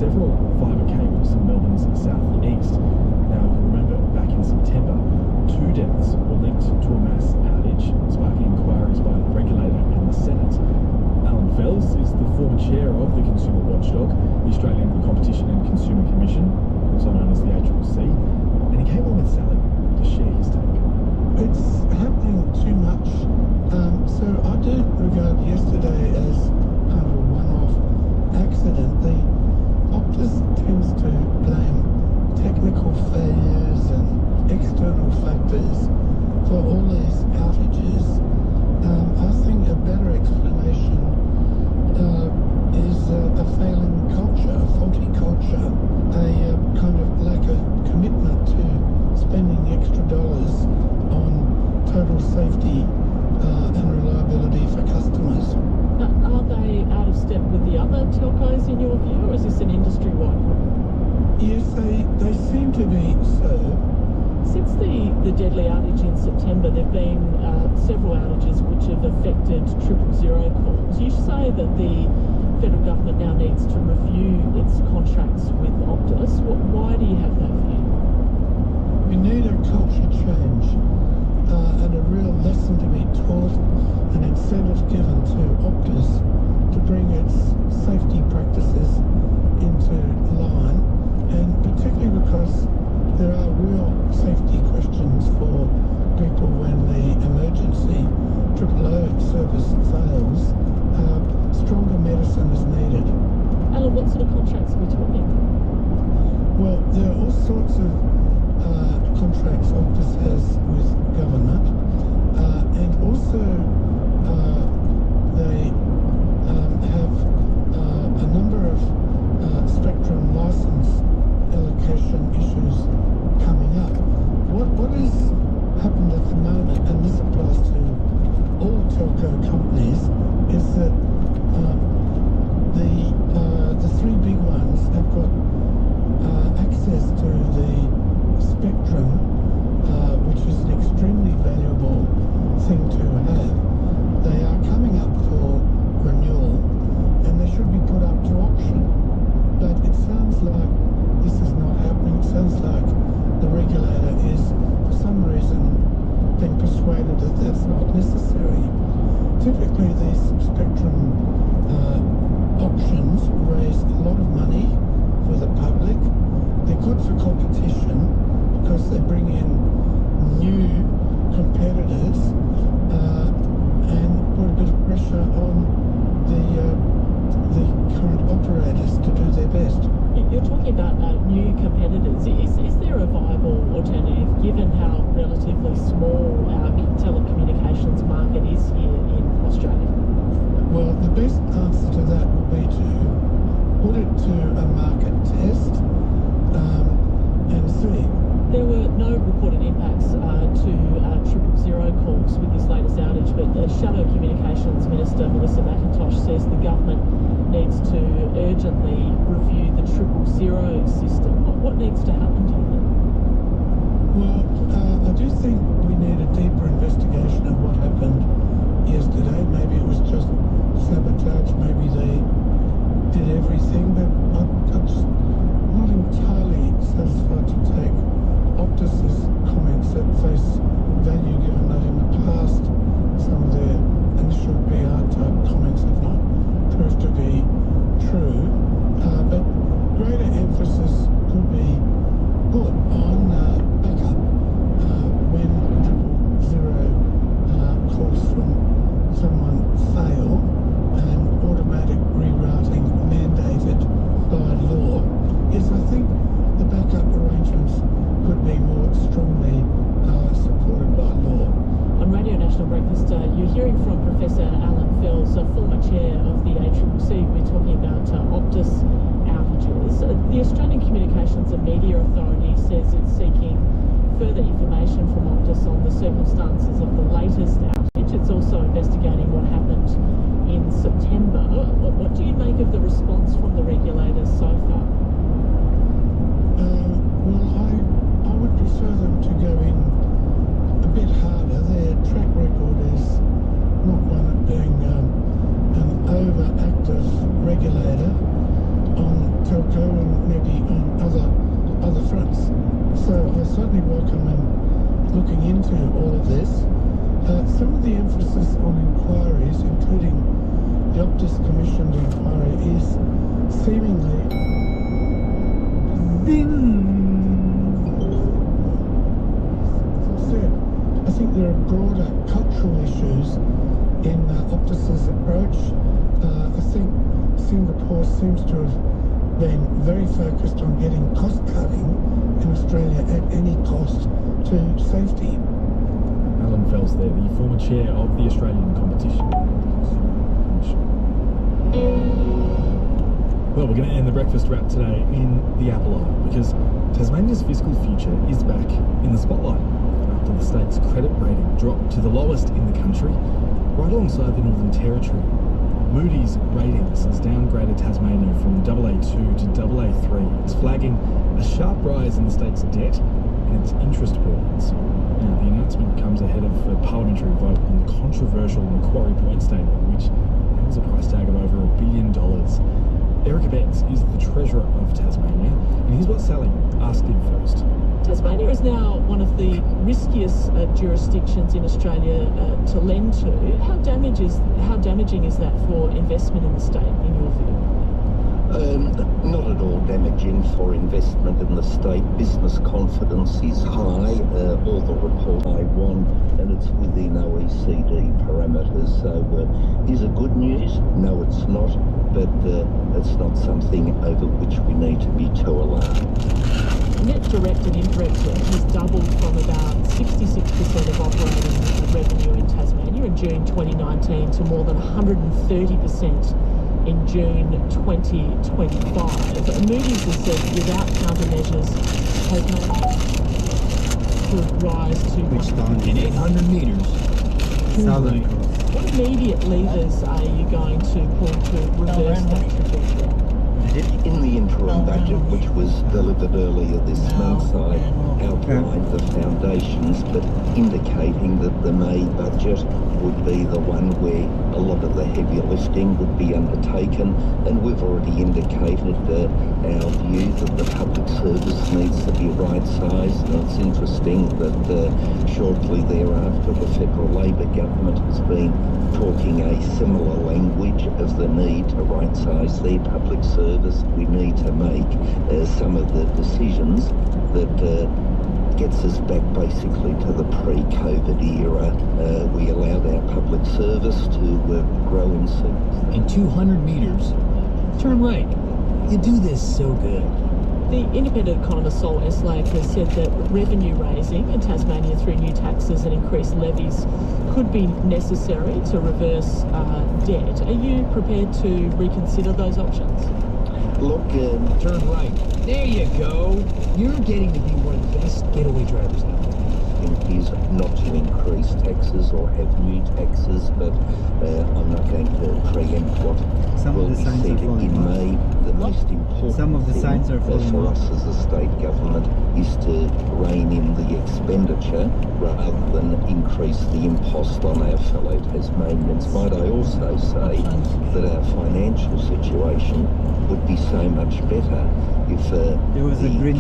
several fibre cables in Melbourne's southeast. Now, if you remember, back in September, 2 deaths were linked to a mass outage, sparking inquiries by the regulator and the Senate. Alan Fels is the former chair of the Consumer Watchdog, the Australian Competition and Consumer Commission, also known as the ACCC, and he came on with Sally to share his take. It's happening too much. So I do regard yesterday as kind of a one-off accident. The Optus tends to blame technical failures and external factors for all these outages. I think a better explanation is a failing culture, a faulty culture, a kind of lack of commitment to spending extra dollars on total safety and reliability for customers. Are they out of step with the other telcos in your view, or is this an industry-wide problem? Yes, they seem to be so. Since the deadly outage in September, there have been several outages which have affected 000 calls. You say that the federal government now needs to review its contracts with Optus. Why do you have that view? We need a culture change and a real lesson to be taught, an incentive given to Optus to bring its safety practices into line, and particularly because there are real safety questions for people when the emergency AAO service fails. Stronger medicine is needed. Alan, what sort of contracts are we talking? Well, there are all sorts of contracts Optus has with government, and also they have a number of spectrum license allocation issues coming up. What has happened at the moment, and this applies to all telco companies, is that the 3 big ones have got access to the spectrum, which is an extremely valuable thing to have. They are coming up for renewal, and they should be put up to auction. But it sounds like this is not happening. It sounds like the regulator is, for some reason, been persuaded that that's not necessary. Typically, these spectrum auctions raise a lot of money for the public. They're good for competition because they bring in new competitors and put a bit of pressure on the current operators to do their best. You're talking about new competitors. Is there a viable alternative, given how relatively small our telecommunications market is here in Australia? Well, the best answer to that would be to put it to a market test and see. There were no reported impacts to 000 calls with this latest outage, but Shadow Communications Minister Melissa McIntosh says the government needs to urgently review the 000 system. What needs to happen, do you think? Well, I do think we need a deeper investigation of what happened yesterday. Maybe it was just sabotage, maybe they did everything, but I'm just not entirely satisfied to take Optus's comments at face value, given that in the past some of their initial PR type comments have not proved to be true. But greater emphasis could be put on backup when 000 calls from someone fail, and automatic rerouting mandated by law. Yes, I think the backup arrangements could be more strongly supported by law. On Radio National Breakfast, you're hearing from Professor Alan Fels, a former chair of the ACCC. We're talking about Optus outages. The Australian Communications and Media Authority says it's seeking further information from Optus on the circumstances of the latest outage. It's also investigating what happened in September. What do you make of the response from the regulators so far? Well, I would prefer them to go in a bit harder. Their track record is not one of being an overactive regulator on telco and maybe on other fronts. So I certainly welcome looking into all of this. Some of the emphasis on inquiries, including the Optus commissioned inquiry, is seemingly as I said, I think there are broader cultural issues in Optus's approach. I think Singapore seems to have been very focused on getting cost cutting in Australia at any cost to safety. Alan Fels there, the former chair of the Australian Competition Commission. Well, we're going to end the breakfast wrap today in the Apple Isle because Tasmania's fiscal future is back in the spotlight after the state's credit rating dropped to the lowest in the country, right alongside the Northern Territory. Moody's Ratings has downgraded Tasmania from AA2 to AA3. It's flagging a sharp rise in the state's debt and its interest burdens. Now, the announcement comes ahead of a parliamentary vote on the controversial Macquarie Point Stadium, which has a price tag of over $1 billion. Erica Betts is the Treasurer of Tasmania, and here's what Sally asked him first. Tasmania is now one of the riskiest jurisdictions in Australia to lend to. How damaging is that for investment in the state, in your view? Not at all damaging for investment in the state. Business confidence is high. All the reports I want, and it's within OECD parameters. So, is it good news? No, it's not. But it's not something over which we need to be too alarmed. Net direct and indirect debt has doubled from about 66% of operating revenue in Tasmania in June 2019 to more than 130% in June 2025. Moody's has said without countermeasures, Tasmania could rise to... Which down in 800 meters. Southern coast. What immediate levers are you going to pull to reverse that trajectory? In the interim budget, which was delivered earlier this month, I outlined the foundations, but indicating that the May budget would be the one where a lot of the heavy lifting would be undertaken, and we've already indicated our view that the public service needs to be right-sized. And it's interesting that shortly thereafter the federal Labor government has been talking a similar language of the need to right-size their public service. We need to make some of the decisions that gets us back basically to the pre-COVID era. We allowed our public service to grow in size. In 200 meters, turn right. You do this so good. The independent economist Sol Eslake has said that revenue raising in Tasmania through new taxes and increased levies could be necessary to reverse debt. Are you prepared to reconsider those options? Look, Turn right. There you go. You're getting to be one of the best getaway drivers now. is not to increase taxes or have new taxes, but I'm not going to preempt what will be said in May. The most important thing for us as a state government is to rein in the expenditure rather than increase the impost on our fellow Tasmanians. Might I also say that our financial situation would be so much better if the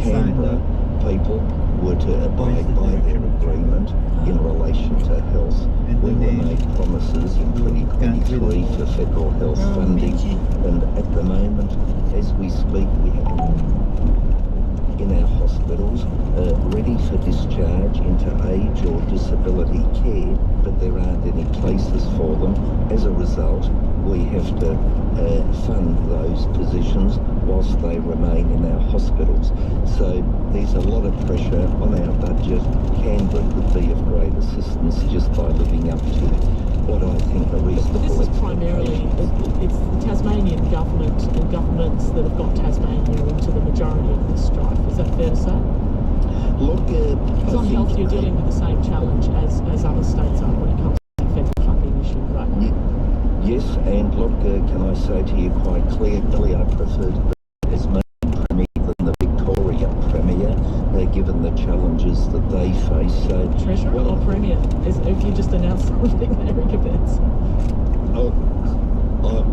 Canberra people were to abide by their agreement in relation to health. We were made promises in 2023 for federal health funding, and at the moment, as we speak, we have in our hospitals ready for discharge into age or disability care, but there aren't any places for them. As a result, we have to fund those positions whilst they remain in our hospitals. So there's a lot of pressure on our budget. Canberra could be of great assistance just by living up to what I think are reasonable. This is primarily, it's the Tasmanian government and governments that have got Tasmania into the majority of this strife. Is that fair to say? Look, on health, you're dealing with the same challenge as other states are when it comes to the federal funding issue right now. Yes, and look, can I say to you quite clearly, I prefer the Tasmanian Premier than the Victoria Premier, given the challenges that they face. So, Treasurer or Premier? If you just announced something there, Erica Betts.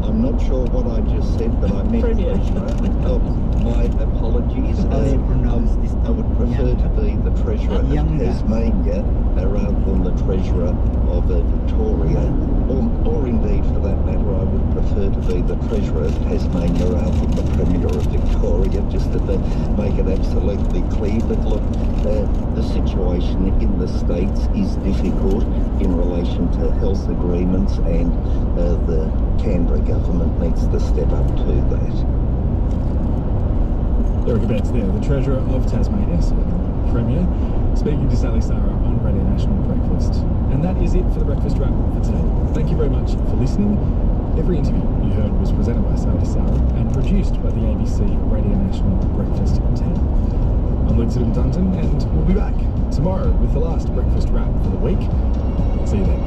I'm not sure what I just said, but I meant Premier. Treasurer. My Tasmania rather than the Treasurer of Victoria, or indeed for that matter, I would prefer to be the Treasurer of Tasmania rather than the Premier of Victoria, just to make it absolutely clear. But look, the situation in the States is difficult in relation to health agreements, and the Canberra government needs to step up to that. Eric Abetz there, the Treasurer of Tasmania, so the Premier, speaking to Sally Sarah on Radio National Breakfast. And that is it for the Breakfast Wrap for today. Thank you very much for listening. Every interview you heard was presented by Sally Sarah and produced by the ABC Radio National Breakfast team. I'm Luke Siddham-Dunton, and we'll be back tomorrow with the last Breakfast Wrap for the week. See you then.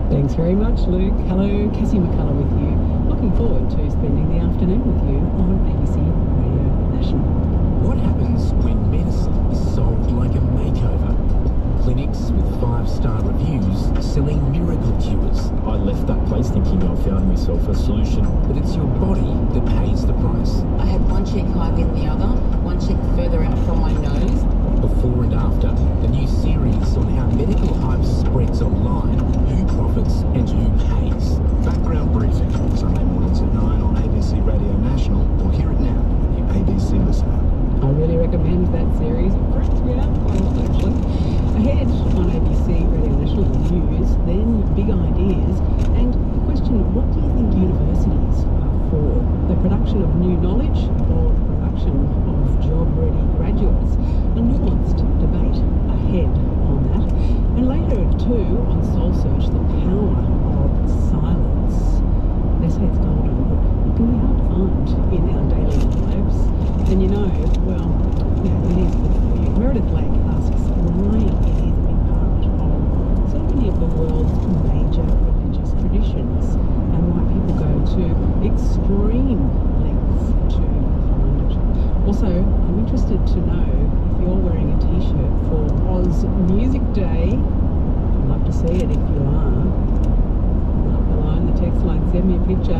Thanks very much, Luke. Hello, Cassie McCullough with you. Looking forward to spending the afternoon with you on ABC Radio National. What happens when medicine is sold like a makeover? Clinics with 5-star reviews selling miracle cures. I left that place thinking I found myself a solution. But it's your body that pays the price. I had one cheek higher than the other, one cheek further out from my nose. Before and after, a new series on how medical hype spreads online, who profits and who pays. Background Briefing, Sunday mornings at 9 on ABC Radio National, or hear it now on the ABC Listen app. I really recommend that series. It freaks me out quite a lot, actually. Ahead on ABC Radio National News, then Big Ideas, and the question, what do you think universities are for? The production of new knowledge or the production of job-ready graduates? A nuanced debate ahead on that. And later at 2 on Soul Search, the power of silence. They say it's golden, but it can be hard to find in our daily lives. And you know, well, yeah, it is good for you. Meredith Lake asks why it is in part of so many of the world's major religious traditions and why people go to extreme lengths to find it. Also, I'm interested to know if you're wearing a t-shirt for Oz Music Day. I'd love to see it if you are. Up the line, the text line, send me a picture,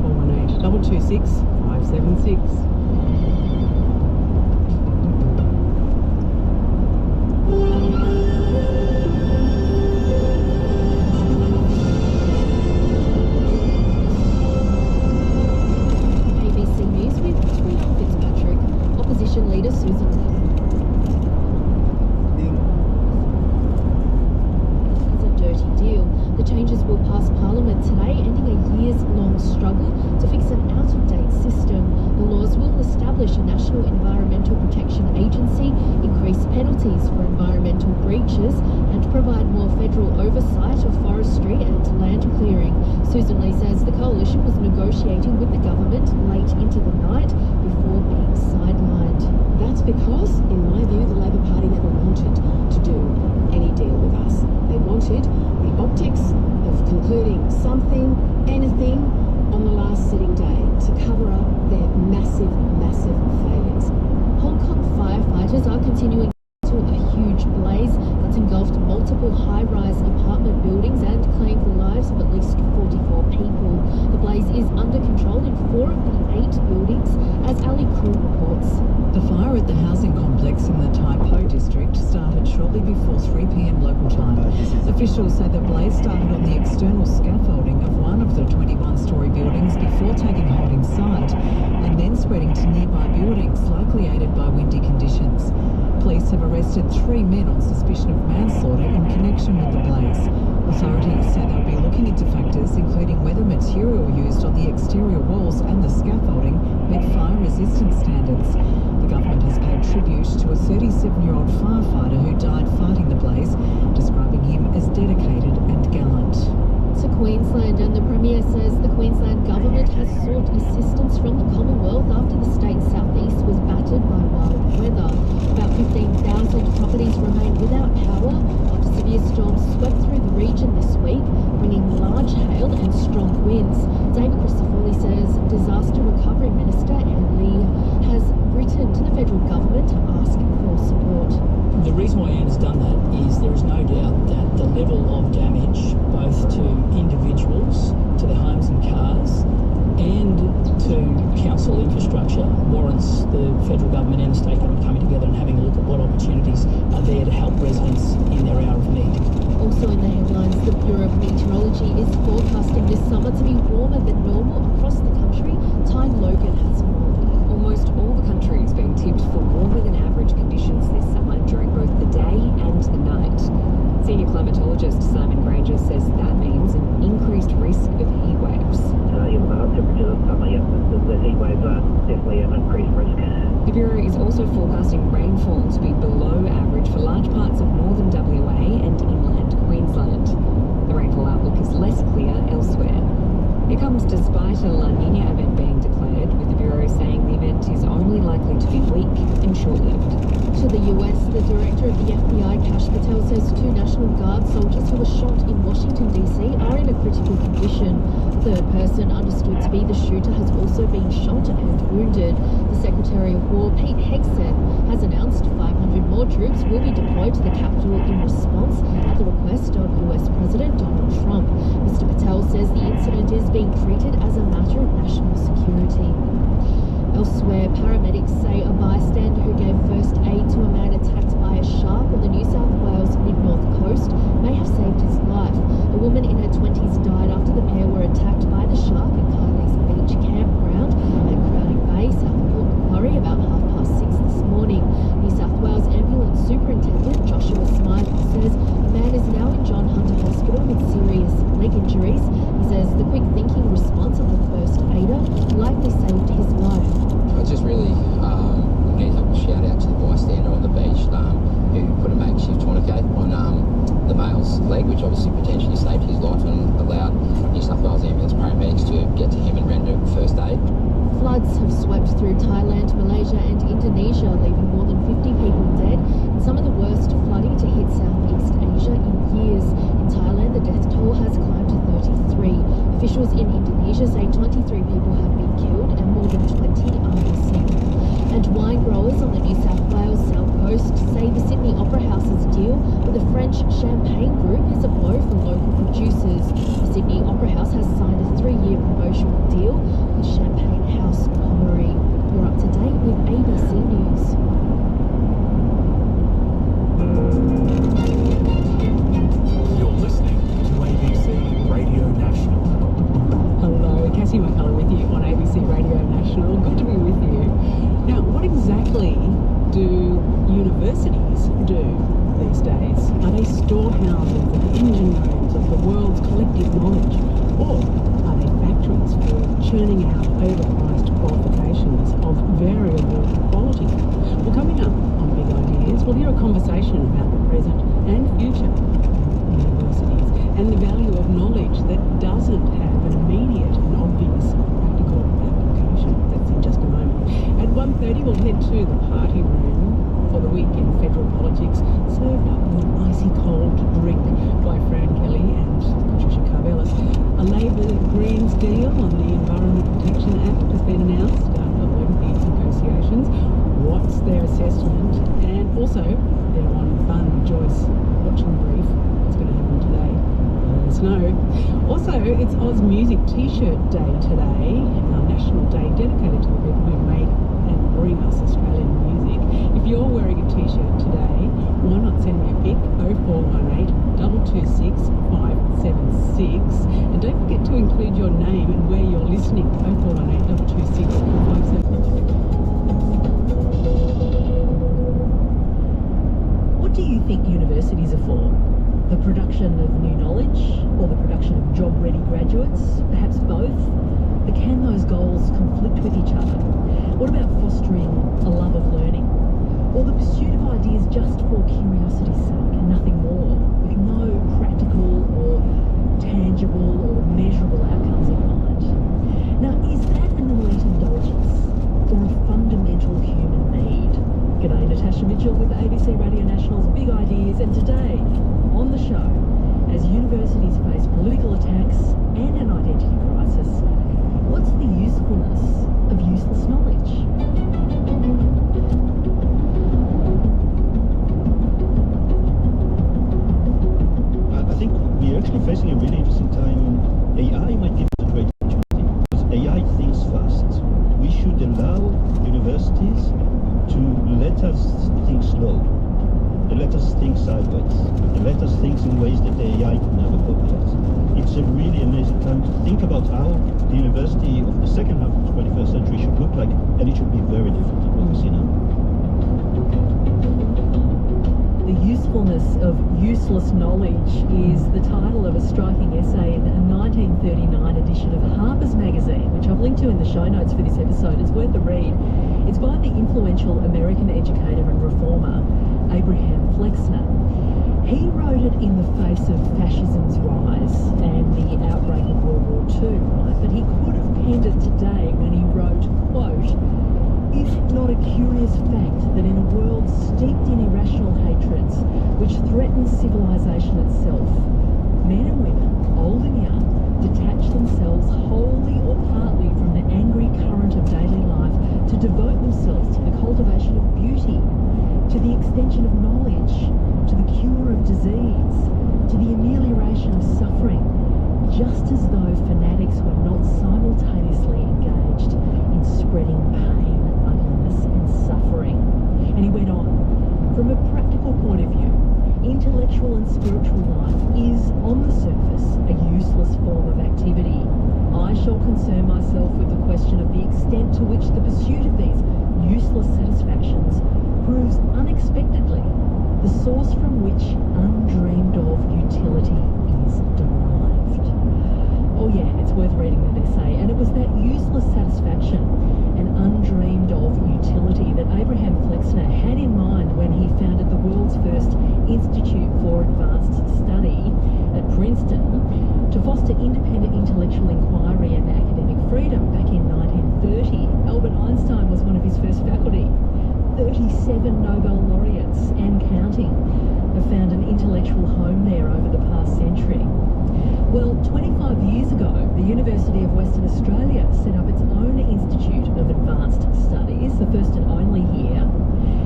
0418 226 576. ABC News with Twitter Fitzpatrick. Opposition leader Susan Lee. It's a dirty deal. The changes will pass Parliament today, ending a years-long struggle to fix an out-of-date system. The laws will establish a National Environmental Protection Agency, increase penalties for environmental breaches, and provide more federal oversight of forestry and land clearing. Susan Lee says the coalition was negotiating with the government late into the night before being sidelined. That's because, in my view, the Labor Party never wanted to do any deal with us. They wanted the optics of concluding something, anything, on the last sitting day to cover up their massive, massive failures. Hong Kong firefighters are continuing to a huge blaze that's engulfed multiple high-rise apartment buildings and claimed the lives of at least 44 people. The blaze is under control in 4 of the 8 buildings, as Ali Crew reports. The fire at the housing complex in the Tai Po district started shortly before 3 p.m. local time. Officials say the blaze started on the external scaffolding of one of the 21-storey buildings before taking hold inside, and then spreading to nearby buildings, likely aided by windy conditions. Police have arrested 3 men on suspicion of manslaughter in connection with the blaze. Authorities say they'll be looking into factors including whether material used on the exterior walls and the scaffolding met fire resistance standards. The government has paid tribute to a 37-year-old firefighter who died fighting the blaze, describing him as dedicated and gallant. To Queensland, and the Premier says the Queensland government has sought assistance from the Commonwealth after the state's southeast was battered by wild weather. About 15,000 properties remain without power after severe storms swept through the region this week, bringing large hail and strong winds. David Christopherly says Disaster Recovery Minister Aaron Lee has written to the federal government to ask for support. The reason why Anne's done that is there is no doubt that the level of damage, both to individuals, to their homes and cars, and to council infrastructure federal government and the state government coming together and having a look at what opportunities are there to help residents in their hour of need. Also in the headlines, the Bureau of Meteorology is forecasting this summer to be warmer than normal across the country. Ty Logan has more. Almost all the country is being tipped for warmer than average conditions this summer during both the day and the night. Senior climatologist Simon Granger says that means an increased risk of heat waves. In the temperatures of summer, the heat waves are definitely an increased risk. The Bureau is also forecasting rainfall to be below average for large parts of northern WA and inland Queensland. The rainfall outlook is less clear elsewhere. It comes despite a La Nina event being declared, with the Bureau saying the event is only likely to be weak and short-lived. To the US, the director of the FBI, Kash Patel, says 2 National Guard soldiers who were shot in Washington, D.C. are in a critical condition. The third person, understood to be the shooter, has also been shot and wounded. The Secretary of War, Pete Hegseth, has announced 500 more troops will be deployed to the capital in response at the request of US President Donald Trump. Mr. Patel says the incident is being treated as a matter of national security. Elsewhere, paramedics say a bystander who gave first aid to a man attacked by a shark on the New South Wales mid-north coast may have saved his life. A woman in her 20s died after the pair were attacked by the shark at Kylie's Beach campground at Crowding Bay, south of Port Macquarie, about 6:30 this morning. New South Wales Ambulance Superintendent Joshua Smythe says a man is now in John Hunter Hospital with serious leg injuries. He says the quick thinking response of the first aider likely saved his life. I just really need to have a shout out to the bystander on the beach who put a makeshift tourniquet on the male's leg, which obviously potentially saved his life and allowed New South Wales Ambulance paramedics to get to him and render first aid. Floods have swept through Thailand, Malaysia and Indonesia, leaving more than 50 people dead and some of the worst flooding to hit Southeast Asia in years. In Thailand, the death toll has climbed to 33. Officials in Indonesia say 23 people have been killed and more than 20 are missing. And wine growers on the New South Wales South Coast say the Sydney Opera House's deal with the French Champagne Group is a blow for local producers. The Sydney Opera House has signed a 3-year promotional deal with Champagne House Pommery. You're up to date with ABC News. You're listening to ABC Radio National. Hello, Cassie McCullough with you on ABC Radio National. Good to be with you. Now, what exactly do universities do these days? Are they storehouses and engine rooms of the world's collective knowledge? Or are they factories for churning out overpriced qualifications of variable quality? Well, coming up on Big Ideas, we'll hear a conversation about the present and future of universities and the value of knowledge that doesn't have an immediate and obvious practical application. That's in just a moment. At 1:30, we'll head to the party room for the week in federal politics, served up with an icy cold drink by Fran Kelly and Patricia Carvelis. A Labor Greens deal on the Environment Protection Act has been announced after lengthy negotiations. What's their assessment? And also, their one fun Joyce watching brief. What's going to happen today? Let us know. Also, it's Oz Music T-shirt Day today, our national day dedicated to the people who make and bring us Australian music. If you're wearing a T-shirt today, why not send me a pic? 0418 226 576. And don't forget to include your name and where you're listening. 0418 226 576. What do you think universities are for? The production of new knowledge or the production of job-ready graduates? Perhaps both? But can those goals conflict with each other? What about fostering a love of learning? Or the pursuit of ideas just for curiosity's sake and nothing more, with no practical or tangible or measurable outcomes in mind? Now, is that an elite indulgence or a fundamental human need? G'day, Natasha Mitchell with ABC Radio National's Big Ideas, and today on the show, as universities face political attacks and an identity crisis, what's the usefulness of useless knowledge? I think we're actually facing a really interesting time. AI might give us a great opportunity because AI thinks fast. We should allow universities think about how the university of the second half of the 21st century should look like, and it should be very different than what we see now. The usefulness of useless knowledge is the title of a striking essay in a 1939 edition of Harper's Magazine, which I've linked to in the show notes for this episode. It's worth a read. It's by the influential American educator and reformer, Abraham Flexner. He wrote it in the face of fascism's rise and the outbreak of World War II, right? But he could have penned it today when he wrote, quote, "Is it not a curious fact that in a world steeped in irrational hatreds which threaten civilization itself, men and women, old and young, detach themselves wholly or partly from the angry current of daily life to devote themselves to the cultivation of beauty, to the extension of knowledge, to the cure of disease, to the amelioration of suffering, just as though fanatics were not simultaneously engaged in spreading pain, ugliness and suffering." And he went on, "From a practical point of view, intellectual and spiritual life is, on the surface, a useless form of activity. I shall concern myself with the question of the extent to which the pursuit of these useless satisfactions proves unexpectedly the source from which undreamed of utility is derived." Oh yeah, it's worth reading that essay. And it was that useless satisfaction and undreamed of utility that Abraham Flexner had in mind when he founded the world's first Institute for Advanced Study at Princeton to foster independent intellectual inquiry and academic freedom back in 1930. Albert Einstein was one of his first faculty. 37 Nobel laureates and counting have found an intellectual home there over the past century. Well, 25 years ago, the University of Western Australia set up its own Institute of Advanced Studies, the first and only here,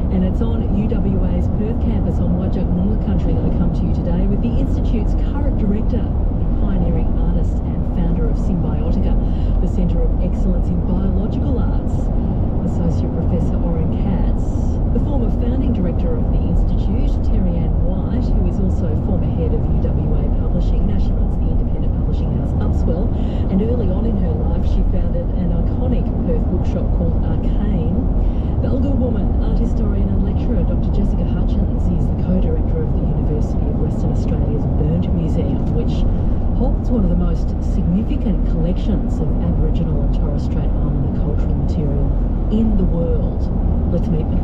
and it's on UWA's Perth campus on Whadjuk Noongar country that I come to you today with the Institute's current director, pioneering artist and founder of Symbiotica, the Centre of Excellence in Biological Arts, Associate Professor Oren Katz, the former founding director of the Institute, Terry Ann White, who is also former head of UWA Publishing. Now she runs the independent publishing house Upswell, and early on in her life she founded an iconic Perth bookshop called Arcane. The Alga woman, art historian and lecturer Dr. Jessica Hutchins is the co-director of the University of Western Australia's Burnt Museum, which holds one of the most significant collections of Aboriginal and Torres Strait Islander cultural material in the world. Let's meet them.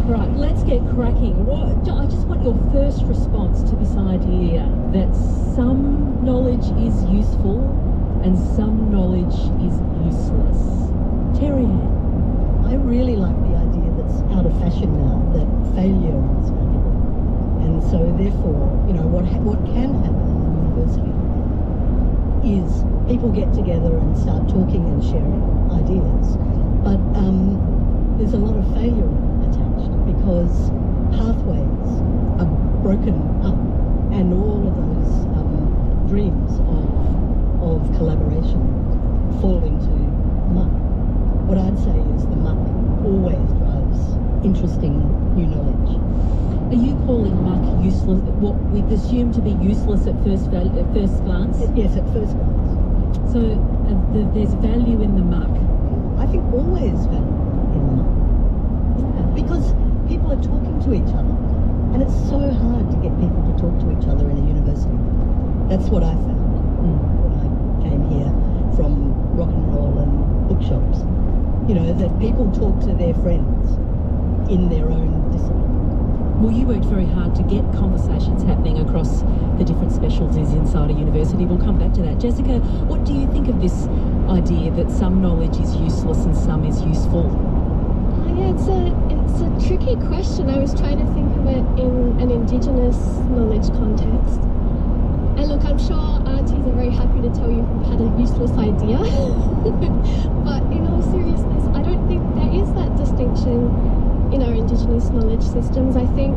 Right, let's get cracking. I just want your first response to this idea that some knowledge is useful and some knowledge is useless. Terry Ann. I really like the idea that's out of fashion now, that failure is valuable. And so therefore, you know, what can happen in the university is people get together and start talking and sharing ideas. But there's a lot of failure attached because pathways are broken up and all of those dreams of collaboration fall into muck. What I'd say is the muck always drives interesting new knowledge. Are you calling muck useless, what we'd assume to be useless at first glance? Yes, at first glance. So there's value in the muck? I think always value in the muck. Yeah, because people are talking to each other, and it's so hard to get people to talk to each other in a university. That's what I found when I came here from rock and roll and bookshops. You know, that people talk to their friends in their own discipline. Well, you worked very hard to get conversations happening across the different specialties inside a university. We'll come back to that. Jessica, what do you think of this idea that some knowledge is useless and some is useful? Yeah, it's a tricky question. I was trying to think of it in an Indigenous knowledge context. And look, I'm sure aunties are very happy to tell you who've had a useless idea. But in all seriousness, I don't think there is that distinction in our Indigenous knowledge systems. I think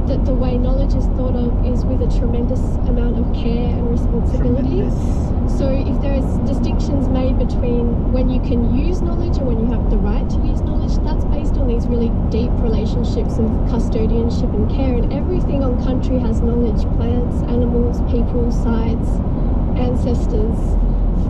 that the way knowledge is thought of is with a tremendous amount of care and responsibility. So if there is distinctions made between when you can use knowledge and when you have the right to use knowledge, that's based on these really deep relationships of custodianship and care, and everything on country has knowledge: plants, animals, people, sites, ancestors,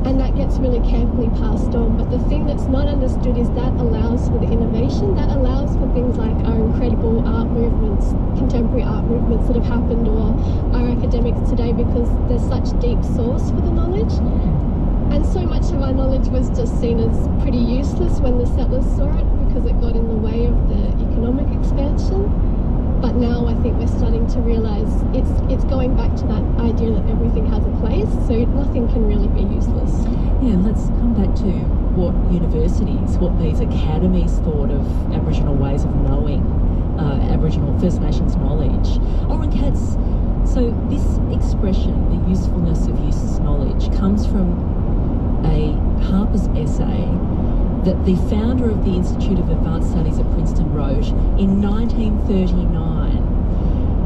and that gets really carefully passed on. But the thing that's not understood is that allows for the innovation, that allows for things like our incredible art movements, contemporary art movements that have happened, or our academics today, because there's such deep source for the knowledge. And so much of our knowledge was just seen as pretty useless when the settlers saw it, because it got in the way of the economic expansion. But now I think we're starting to realise it's going back to that idea that everything has a place, so nothing can really be useless. Yeah, and let's come back to what universities, what these academies thought of Aboriginal ways of knowing Aboriginal First Nations knowledge. Oren Katz, so this expression, the usefulness of useless knowledge, comes from a Harper's essay that the founder of the Institute of Advanced Studies at Princeton wrote in 1939.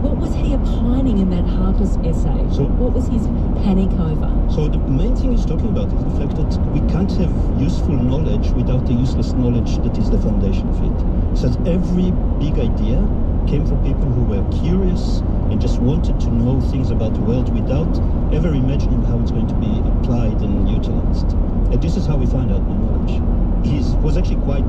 What was he opining in that Harper's essay? So, what was his panic over? So the main thing he's talking about is the fact that we can't have useful knowledge without the useless knowledge that is the foundation of it. He says every big idea came from people who were curious and just wanted to know things about the world without ever imagining how it's going to be applied and utilized. And this is how we find out the knowledge. He was actually quite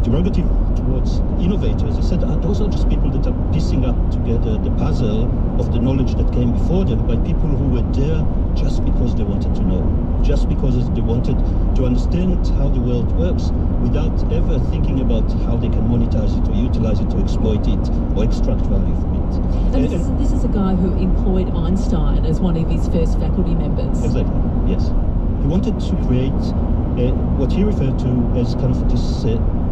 derogative towards innovators. He said, those are just people that are piecing up together the puzzle of the knowledge that came before them by people who were there just because they wanted to know, just because they wanted to understand how the world works without ever thinking about how they can monetize it or utilize it or exploit it or extract value from it. And this is a guy who employed Einstein as one of his first faculty members. Exactly, yes. He wanted to create what he referred to as kind of this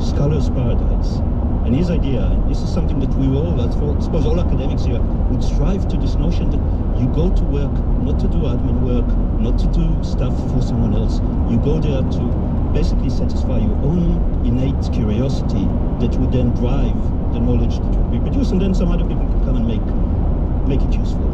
scholar's paradise. And his idea, and this is something that we all, I suppose all academics here, would strive to this notion that you go to work not to do admin work, not to do stuff for someone else. You go there to basically satisfy your own innate curiosity that would then drive the knowledge that would be produced, and then some other people can come and make it useful.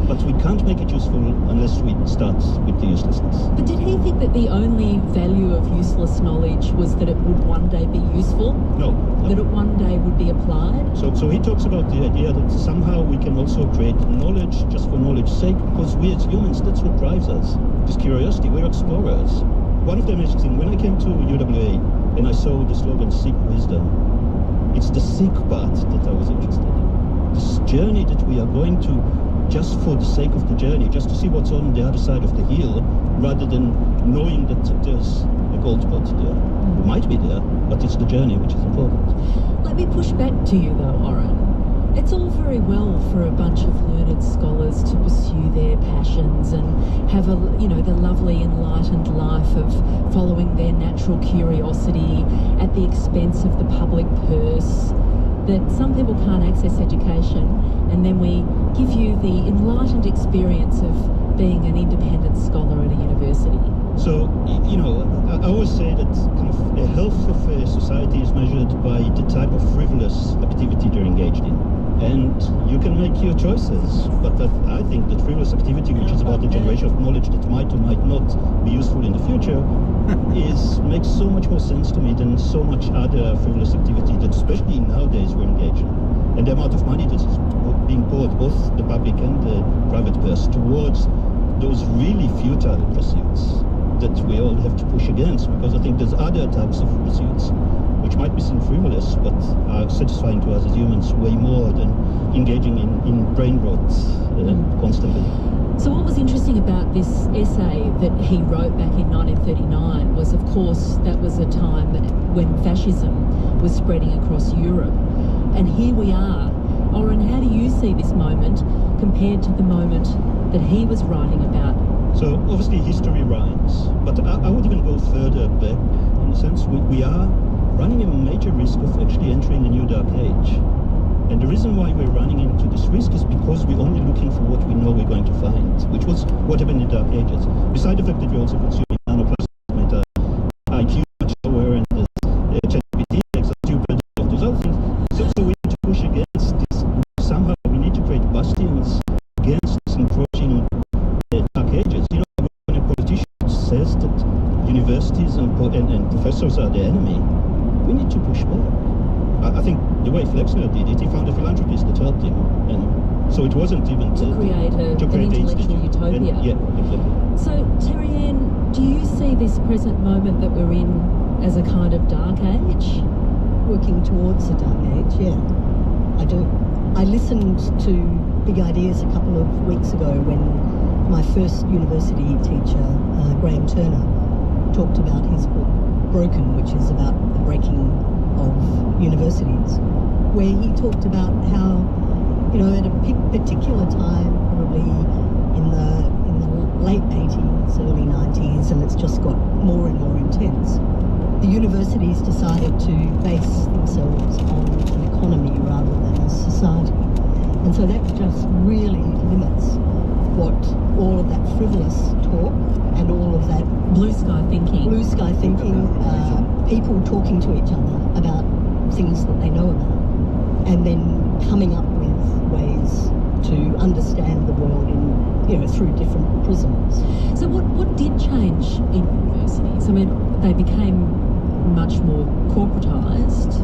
But we can't make it useful unless we start with the uselessness. But did he think that the only value of useless knowledge was that it would one day be useful? No. That it one day would be applied? So he talks about the idea that somehow we can also create knowledge just for knowledge's sake, because we as humans, that's what drives us. This curiosity, we're explorers. One of the amazing things, when I came to UWA and I saw the slogan "Seek Wisdom," it's the seek part that I was interested in. This journey that we are going to just for the sake of the journey, just to see what's on the other side of the hill, rather than knowing that there's a gold spot there. It might be there, but it's the journey which is important. Let me push back to you though, Oren. It's all very well for a bunch of learned scholars to pursue their passions and have the lovely enlightened life of following their natural curiosity at the expense of the public purse. That some people can't access education, and then we give you the enlightened experience of being an independent scholar at a university. So, I always say that kind of the health of a society is measured by the type of frivolous activity they're engaged in. And you can make your choices, but I think that frivolous activity, which is about the generation of knowledge that might or might not be useful in the future, makes so much more sense to me than so much other frivolous activity that, especially nowadays, we're engaged in. And the amount of money that is being poured, both the public and the private purse, towards those really futile pursuits that we all have to push against, because I think there's other types of pursuits which might be seen frivolous, but are satisfying to us as humans way more than engaging in brain rot constantly. So what was interesting about this essay that he wrote back in 1939 was, of course, that was a time when fascism was spreading across Europe. And here we are. Oren, how do you see this moment compared to the moment that he was writing about? So obviously history rhymes, but I would even go further back in the sense we are running a major risk of actually entering a new dark age. And the reason why we're running into this risk is because we're only looking for what we know we're going to find, which was what happened in the dark ages. Besides the fact that we're also consuming nanoplastic matter, IQ much lower, and ChatGPT makes us stupid, all those other things. So we need to push against this. Somehow we need to create bastions against this encroaching dark ages. When a politician says that universities and professors are the enemy, we need to push back. I think the way Flexner did it, he found a philanthropist that helped him. And so it wasn't even to create an intellectual utopia. And, yeah, exactly. So, Terry Ann, do you see this present moment that we're in as a kind of dark age? Working towards a dark age, yeah, I do. I listened to Big Ideas a couple of weeks ago when my first university teacher, Graham Turner, talked about his book Broken, which is about the breaking of universities, where he talked about how, you know, at a particular time, probably in the late 80s, early 90s, and it's just got more and more intense, the universities decided to base themselves on an economy rather than a society. And so that just really limits what all of that frivolous talk and all of that blue sky thinking, people talking to each other about things that they know about, and then coming up with ways to understand the world in, you know, through different prisms. So what did change in universities? I mean, they became much more corporatised,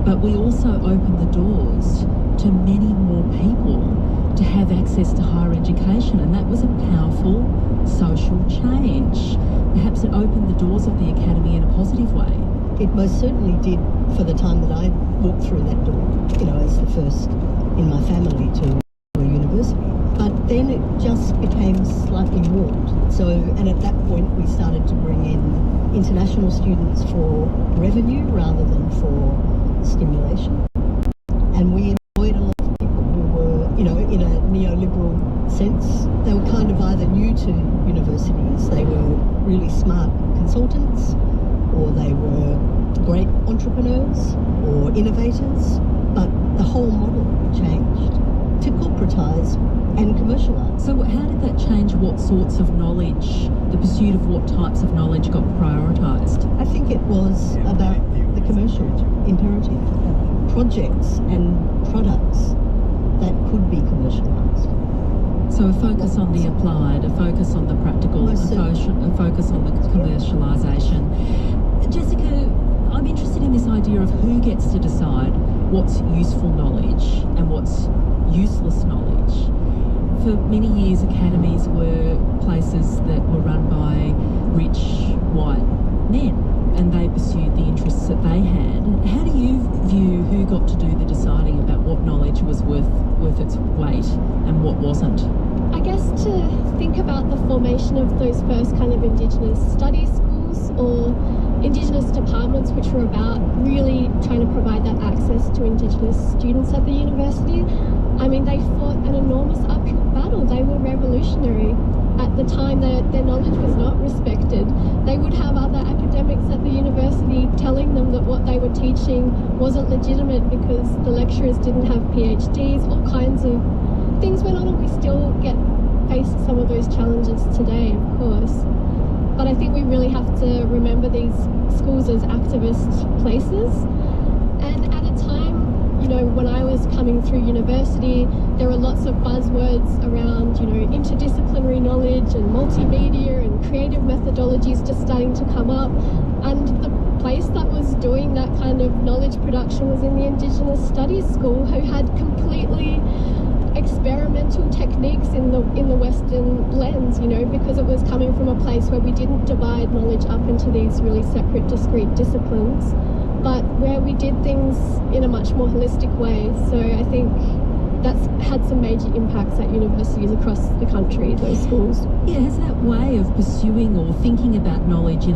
but we also opened the doors to many more people to have access to higher education, and that was a powerful social change. Perhaps it opened the doors of the academy in a positive way. It most certainly did for the time that I walked through that door, you know, as the first in my family to a university. But then it just became slightly warped. So, and at that point we started to bring in international students for revenue rather than for stimulation. And we employed a lot of people who were, you know, in a neoliberal sense, they were kind of either new to universities, they were really smart consultants, or they were great entrepreneurs or innovators, but the whole model changed to corporatise and commercialise. So how did that change what sorts of knowledge, the pursuit of what types of knowledge got prioritised? I think it was about the commercial imperative, projects and products that could be commercialised. So a focus on the applied, a focus on the practical, a focus on the commercialisation. Jessica, I'm interested in this idea of who gets to decide what's useful knowledge and what's useless knowledge. For many years, academies were places that were run by rich white men, and they pursued the interests that they had. How do you view who got to do the deciding about what knowledge was worth its weight and what wasn't? I guess to think about the formation of those first kind of Indigenous study schools or Indigenous departments, which were about really trying to provide that access to Indigenous students at the university. I mean, they fought an enormous uphill battle. They were revolutionary. At the time, their knowledge was not respected. They would have other academics at the university telling them that what they were teaching wasn't legitimate because the lecturers didn't have PhDs. All kinds of things went on, and we still face some of those challenges today, of course. But I think we really have to remember these schools as activist places. And at a time, you know, when I was coming through university, there were lots of buzzwords around, you know, interdisciplinary knowledge and multimedia and creative methodologies just starting to come up. And the place that was doing that kind of knowledge production was in the Indigenous Studies School, who had completely experimental techniques in the Western lens, you know, because it was coming from a place where we didn't divide knowledge up into these really separate, discrete disciplines, but where we did things in a much more holistic way. So I think that's had some major impacts at universities across the country, those schools. Yeah, has that way of pursuing or thinking about knowledge in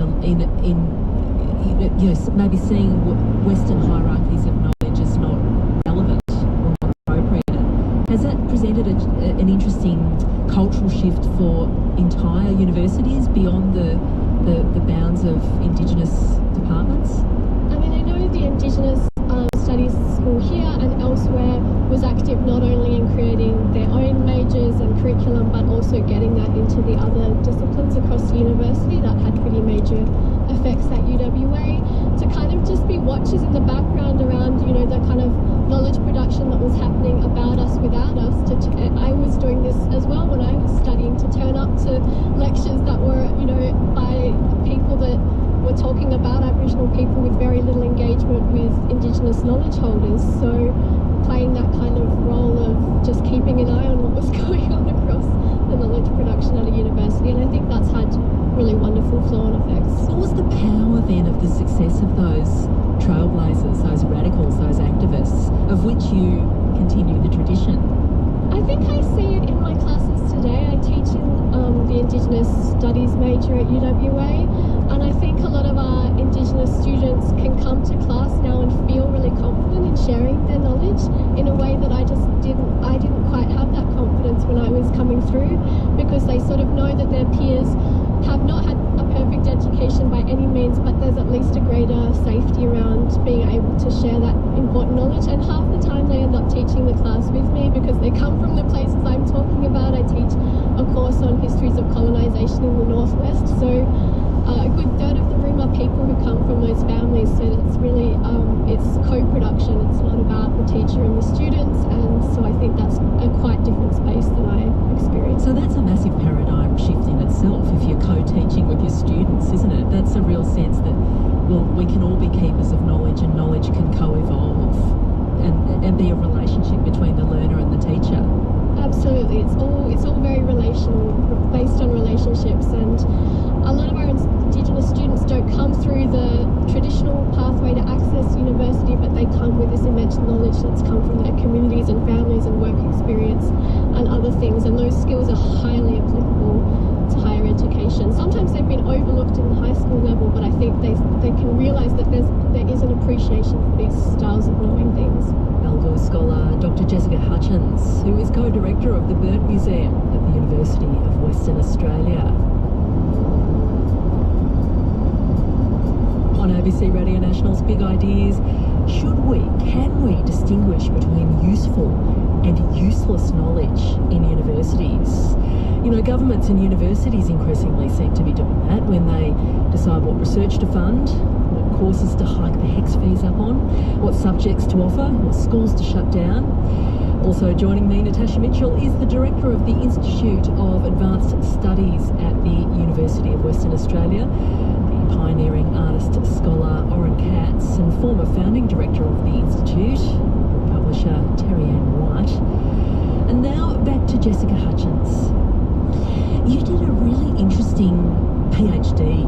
you know, maybe seeing Western hierarchies of knowledge as not relevant or not appropriate, has that presented an interesting cultural shift for entire universities beyond the bounds of Indigenous departments? I mean, I know the Indigenous Studies School here and elsewhere was active not only in creating their own majors and curriculum, but also getting that into the other disciplines across the university. That had pretty major effects at UWA. To kind of just be watchers in the background around, you know, the kind of knowledge production that was happening about us, without us. I was doing this as well when I was studying, to turn up to lectures that were, you know, by people that were talking about Aboriginal Aboriginal people with very little engagement with Indigenous knowledge holders. So playing that kind of role of just keeping an eye on what was going on across the knowledge production at a university, and I think that's had really wonderful flow-on effects. What was the power then of the success of those trailblazers, those radicals, those activists, of which you continue the tradition? I think I see it in my classes today. I teach in the Indigenous Studies major at UWA, and I think a lot of our Indigenous students can come to class now and feel really confident in sharing their knowledge in a way that I didn't quite have that confidence when I was coming through, because they sort of know that their peers have not had a perfect education by any means, but there's at least a greater safety around being able to share that important knowledge. And half the time they end up teaching the class with me because they come from the places I'm talking about. I teach a course on histories of colonisation in the Northwest, so a good third of the room are people who come from those families. So it's really it's co-production. It's not about the teacher and the students, and so I think that's a quite different space than I experienced. So that's a massive paradigm shift in itself. If you're co-teaching with your students, isn't it? That's a real sense that, well, we can all be keepers of knowledge, and knowledge can co-evolve and be a relationship between the learner and the teacher. Absolutely, it's all very relational, based on relationships, and a lot of our Indigenous students don't come through the traditional pathway to access university, but they come with this immense knowledge that's come from their communities and families and work experience and other things, and those skills are highly applicable to higher education. Sometimes they've been overlooked in the high school level, but I think they can realise that there is an appreciation for these styles of knowing things. Algo scholar Dr. Jessica Hutchins, who is co-director of the Bird Museum at the University of Western Australia. On ABC Radio National's Big Ideas, can we distinguish between useful and useless knowledge in universities? You know, governments and universities increasingly seem to be doing that when they decide what research to fund, what courses to hike the HECS fees up on, what subjects to offer, what schools to shut down. Also joining me, Natasha Mitchell, is the director of the Institute of Advanced Studies at the University of Western Australia, the pioneering artist scholar Oren Katz, and former founding director of the Institute, publisher Terry Ann White. And now back to Jessica Hutchins. You did a really interesting PhD.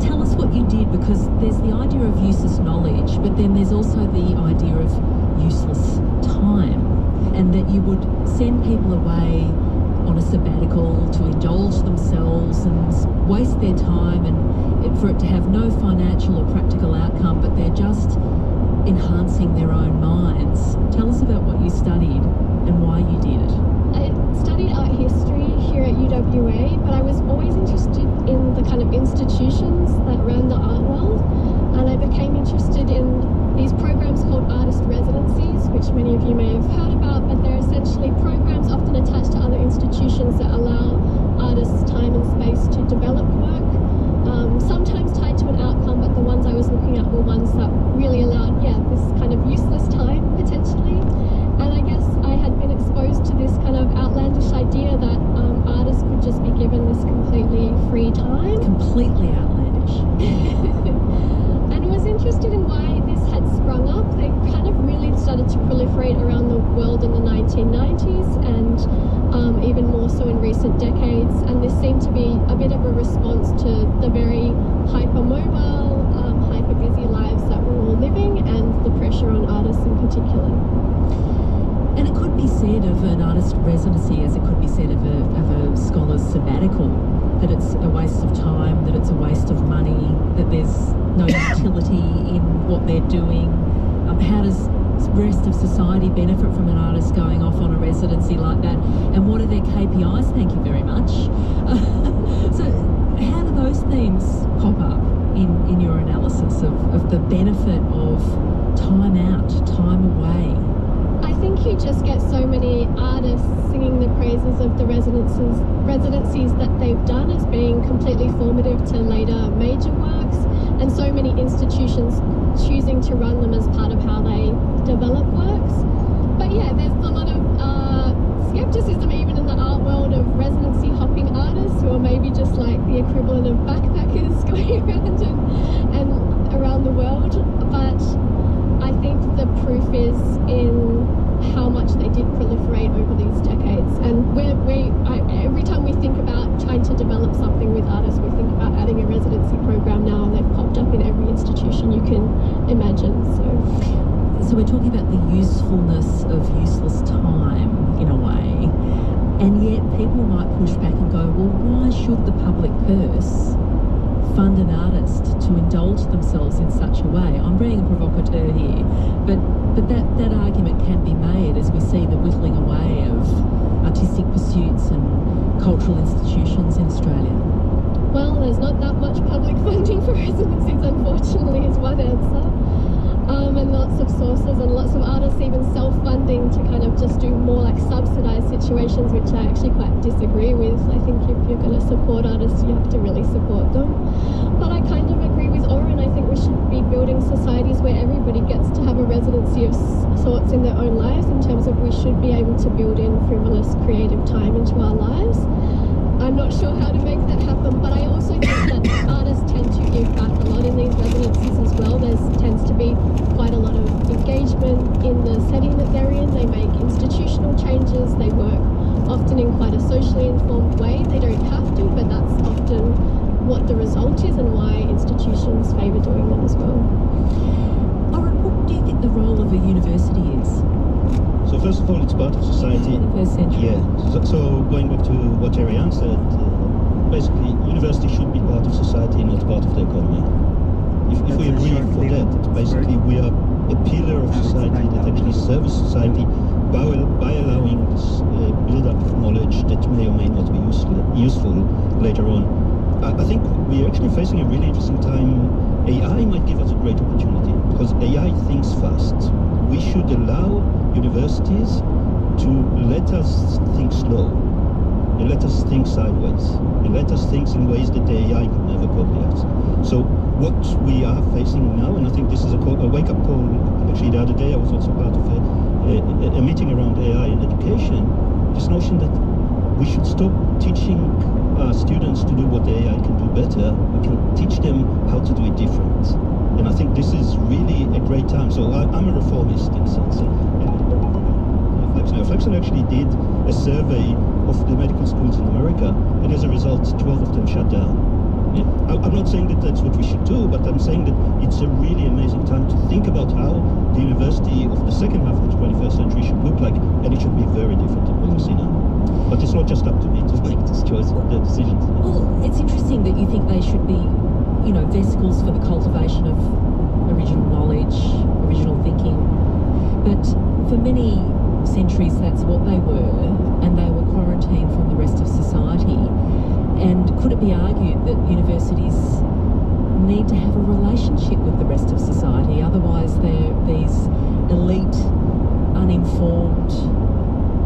Tell us what you did, because there's the idea of useless knowledge, but then there's also the idea of useless time, and that you would send people away on a sabbatical to indulge themselves and waste their time, and for it to have no financial or practical outcome, but they're just enhancing their own minds. Tell us about what you studied and why you did it. I studied art history here at UWA, but I was always interested in the kind of institutions that ran the art world, and I became interested in these programs called artist residencies, which many of you may have heard about, but they're essentially programs often attached to other institutions that allow artists time and space to develop work, sometimes tied to an outcome, but the ones I was looking at were ones that really allowed, this kind of useless time, potentially. And I guess I had been exposed to this kind of outlandish idea that artists could just be given this completely free time. Completely outlandish. And was interested in why this had sprung up. They kind of really started to proliferate around the world in the 1990s, and even more so in recent decades. And this seemed to be a bit of a response to the very hyper-mobile, hyper-busy lives that we're all living, and the pressure on artists in particular. And it could be said of an artist residency as it could be said of a scholar's sabbatical, that it's a waste of time, that it's a waste of money, that there's no utility in what they're doing. How does the rest of society benefit from an artist going off on a residency like that? And what are their KPIs? Thank you very much. So how do those themes pop up in your analysis of the benefit of time out, time away? I think you just get so many artists singing the praises of the residencies that they've done as being completely formative to later major works, and so many institutions choosing to run them as part of how they develop works. But yeah, there's a lot of skepticism even in the art world of residency hopping artists, who are maybe just like the equivalent of backpackers going around and every time we think about trying to develop something with artists, we think about adding a residency program now, and they've popped up in every institution you can imagine. So we're talking about the usefulness of useless time, in a way, and yet people might push back and go, well, why should the public purse fund an artist to indulge themselves in such a way? I'm being a provocateur here, but that argument can be made as we see the whittling away of artistic pursuits and cultural institutions in Australia. Well, there's not that much public funding for residencies, unfortunately, is one answer. And lots of sources and lots of artists even self-funding to kind of just do more like subsidised situations, which I actually quite disagree with. I think if you're going to support artists, you have to really support them. But I kind of agree with Oren. I think we should be building societies where everybody gets to have a residency of sorts in their own lives, in terms of we should be able to build in frivolous creative time into our lives. I'm not sure how to make that happen, but I also think that artists tend to give back a lot in these residencies as well. There tends to be quite a lot of engagement in the setting that they're in. They make institutional changes. They work often in quite a socially informed way. They don't have to, but that's often what the result is and why institutions favour doing them as well. Oren, what do you think the role of a university is? So first of all, it's part of society. Yeah. So going back to what Ariane said, basically, university should be part of society, not part of the economy. If we agree for that, basically we are a pillar of society that actually serves society by allowing this build-up of knowledge that may or may not be useful later on. I think we're actually facing a really interesting time. AI might give us a great opportunity because AI thinks fast. We should allow universities to let us think slow, and let us think sideways, and let us think in ways that the AI could never copy us. So what we are facing now, and I think this is a wake-up call. Actually, the other day I was also part of a meeting around AI and education, this notion that we should stop teaching students to do what the AI can do better. We can teach them how to do it different. And I think this is really a great time. So I'm a reformist in a sense. Flexner actually did a survey of the medical schools in America, and as a result, 12 of them shut down. Yeah. I'm not saying that that's what we should do, but I'm saying that it's a really amazing time to think about how the university of the second half of the 21st century should look like, and it should be very different than what we see now. But it's not just up to me to make this choice, the decisions. Well, it's interesting that you think they should be, vesicles for the cultivation of original knowledge, original thinking. But for many centuries, that's what they were, and they were quarantined from the rest of society. And could it be argued that universities need to have a relationship with the rest of society? Otherwise, they're these elite, uninformed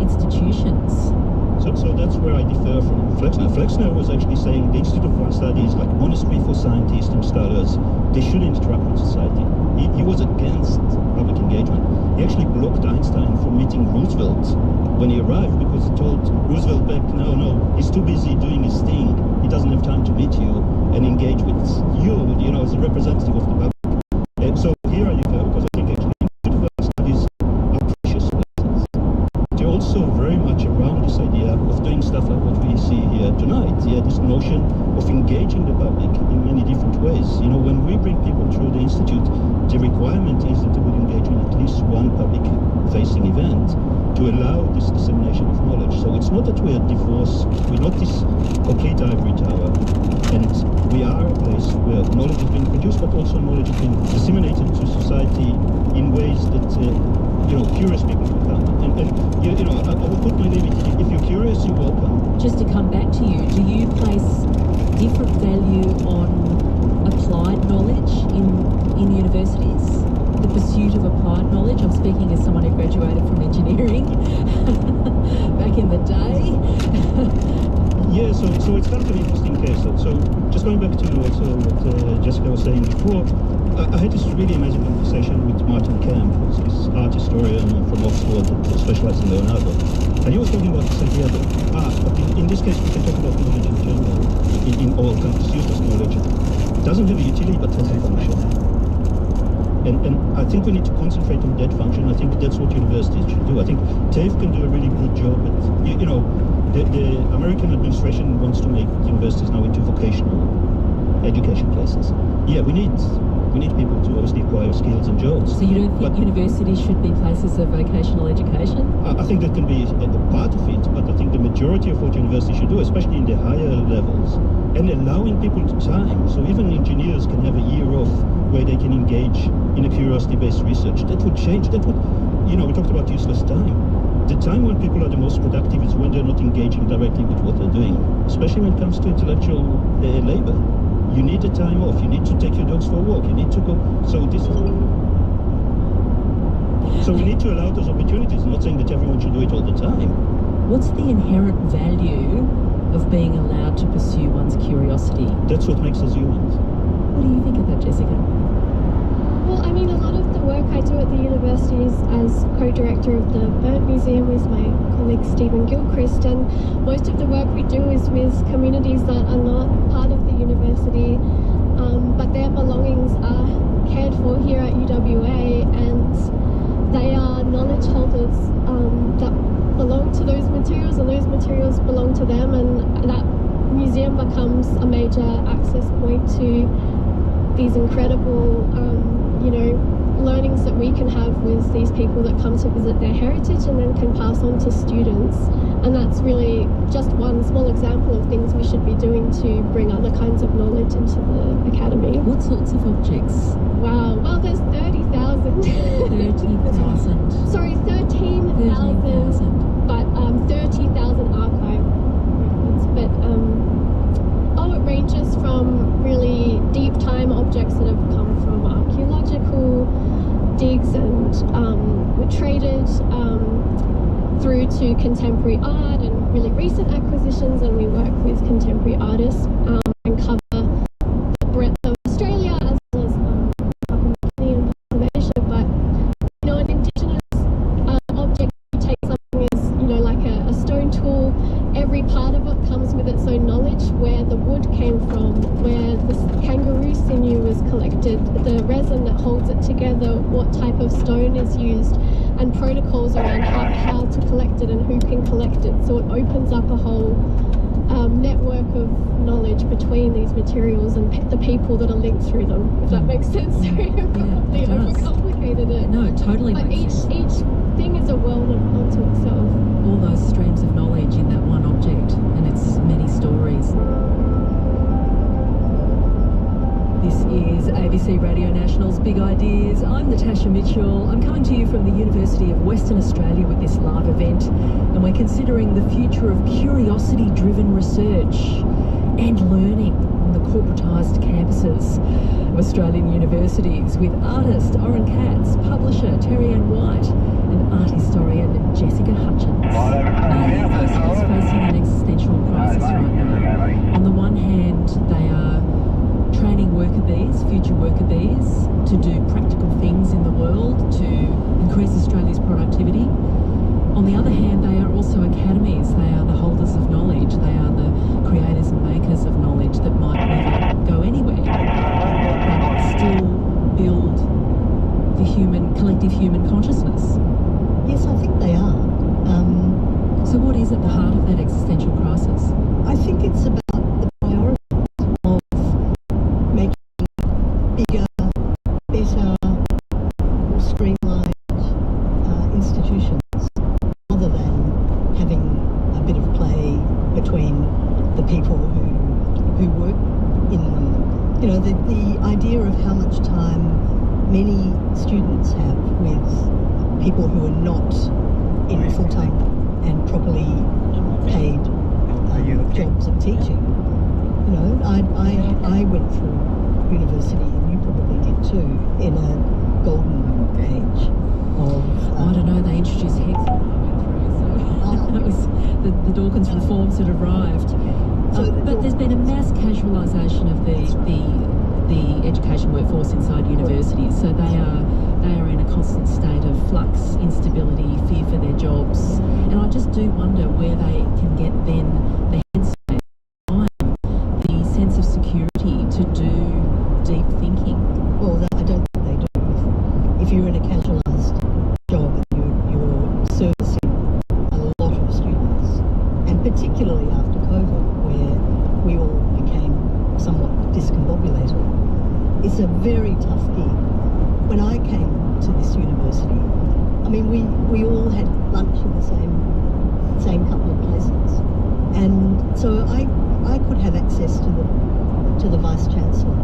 institutions. So that's where I differ from Flexner. Flexner was actually saying the Institute of Advanced Studies, like monastery for scientists and scholars, they should interact with society. He was against public engagement. He actually blocked Einstein from meeting Roosevelt when he arrived, because he told Roosevelt back, no, he's too busy doing his thing. He doesn't have time to meet you and engage with you, as a representative of the public. And so here I differ, because I think actually Institute of Advanced Studies are precious places. They're also very much around this idea of doing stuff like what we see here tonight. Yeah, this notion of engaging the public in many different ways. When we bring people through the Institute, the requirement is that they would engage in at least one public-facing event to allow this dissemination of knowledge. So it's not that we're divorced, we're not this complete ivory tower, and we are a place where knowledge is being produced, but also knowledge is being disseminated to society in ways that, curious people can come. And I will put my name in. If you're curious, you're welcome. Just to come back to you, do you place different value on applied knowledge in universities? The pursuit of applied knowledge? I'm speaking as someone who graduated from engineering back in the day. Yeah, so it's kind of an interesting case. So just going back to also what Jessica was saying before, I had this really amazing conversation with Martin Kemp, who's this art historian from Oxford that specializes in Leonardo. And he was talking about this idea that in this case we can talk about knowledge in general, in all kinds of useless knowledge. It doesn't have a utility but has a function. And I think we need to concentrate on that function. I think that's what universities should do. I think TAFE can do a really good job at, you know, the American administration wants to make universities now into vocational education places. Yeah, we need people to obviously acquire skills and jobs. So you don't think universities should be places of vocational education? I think that can be a part of it, but I think the majority of what universities should do, especially in the higher levels, and allowing people time. So even engineers can have a year off where they can engage in a curiosity-based research. That would change. That would, you know, we talked about useless time. The time when people are the most productive is when they're not engaging directly with what they're doing, especially when it comes to intellectual labor. You need the time off. You need to take your dogs for a walk. You need to go. So we need to allow those opportunities. I'm not saying that everyone should do it all the time. What's the inherent value of being allowed to pursue one's curiosity? That's what makes us humans. What do you think of that, Jessica? Well, I mean, a lot of the work I do at the universities as co-director of the Burnt Museum with my colleague Stephen Gilchrist, and most of the work we do is with communities that are not part of the university, but their belongings are cared for here at UWA, and they are knowledge holders that belong to those materials, and those materials belong to them, and that museum becomes a major access point to these incredible you know, learnings that we can have with these people that come to visit their heritage and then can pass on to students. And that's really just one small example of things we should be doing to bring other kinds of knowledge into the academy. What sorts of objects? Wow, well, there's 30,000. 30,000. Sorry, 13,000, but 30,000 archive records. But it ranges from really deep time objects that have come from archaeological digs and were traded through to contemporary art and really recent acquisitions, and we work with contemporary artists and cover the breadth of Australia as well as Papua New Guinea and parts of Asia. But you know, an indigenous object, you take something as, you know, like a stone tool, every part of it comes with its own knowledge, where the wood came from, where the kangaroo sinew was collected, the resin that holds it together, what type of stone is used, and protocols around how to collect it and who can collect it. So it opens up a whole network of knowledge between these materials and the people that are linked through them, if that makes sense. Sorry, I've probably overcomplicated it. No, it totally but makes sense. Each thing is a world unto itself. All those streams of knowledge in that one object and its many stories. This is ABC Radio National's Big Ideas. I'm Natasha Mitchell. I'm coming to you from the University of Western Australia with this live event, and we're considering the future of curiosity-driven research and learning on the corporatised campuses of Australian universities with artist Oren Katz, publisher Terry Ann White, and art historian Jessica Hutchins. Our university is facing an existential crisis right now. On the one hand, they are training worker bees, future worker bees, to do practical things in the world to increase Australia's productivity. On the other hand, they are also academies. They are the holders of knowledge. They are the creators and makers of knowledge that might never go anywhere, but still build the collective human consciousness. Yes, I think they are. So what is at the heart of that existential crisis? I think it's about the priority of making bigger, better, more streamlined institutions, rather than having a bit of play between the people who work in them. You know, the idea of how much time many students have with people who are not in full-time and properly paid jobs of teaching. You know, I went through university, and you probably did too, in a golden age of... I don't know, they introduced HECS when I went through, so that was the Dawkins reforms had arrived. But there's been a mass casualisation of the education workforce inside universities, so they are in a constant state of flux, instability, fear for their jobs, and I just do wonder where they can get then the headspace, the sense of security to do deep thinking. Well, I don't think they do with particularly after COVID, where we all became somewhat discombobulated. It's a very tough gig. When I came to this university, I mean, we all had lunch in the same couple of places, and so I could have access to the Vice Chancellor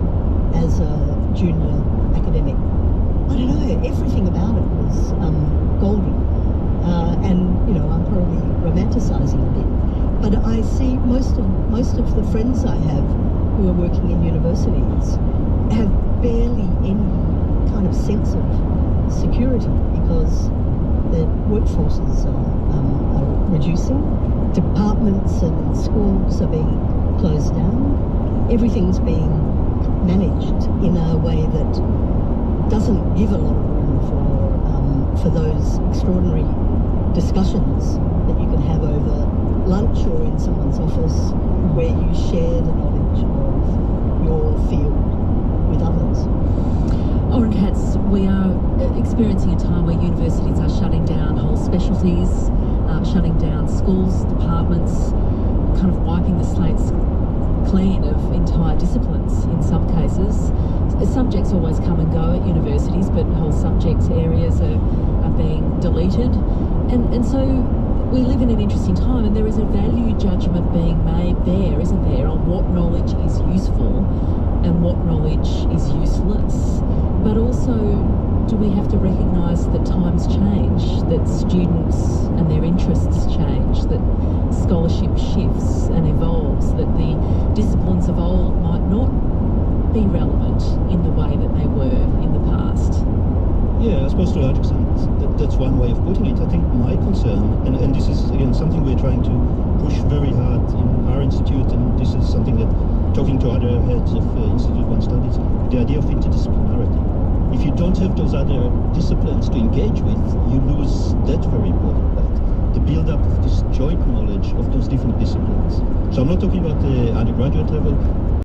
as a junior academic. I don't know, everything about it was golden, and you know, I'm probably romanticising a bit, but I see most of the friends I have who are working in universities have barely any kind of sense of security because the workforces are reducing, departments and schools are being closed down, everything's being managed in a way that doesn't give a lot of room for those extraordinary discussions that you can have over lunch or in someone's office where you share the knowledge of your field with others. Oren Katz, we are experiencing a time where universities are shutting down whole specialties, shutting down schools, departments, kind of wiping the slates clean of entire disciplines in some cases. Subjects always come and go at universities, but whole subject areas are being deleted. And so we live in an interesting time, and there is a value judgment being made there, isn't there, on what knowledge is useful and what knowledge is useless. But also, do we have to recognise that times change, that students and their interests change, that scholarship shifts and evolves, that the disciplines of old might not be relevant in the way that they were in the past? Yeah, I suppose to a large extent that's one way of putting it. I think my concern, and this is again something we're trying to push very hard in our institute, and this is something that, talking to other heads of Institute 1 Studies, the idea of interdisciplinarity. If you don't have those other disciplines to engage with, you lose that very important part, the build-up of this joint knowledge of those different disciplines. So I'm not talking about the undergraduate level,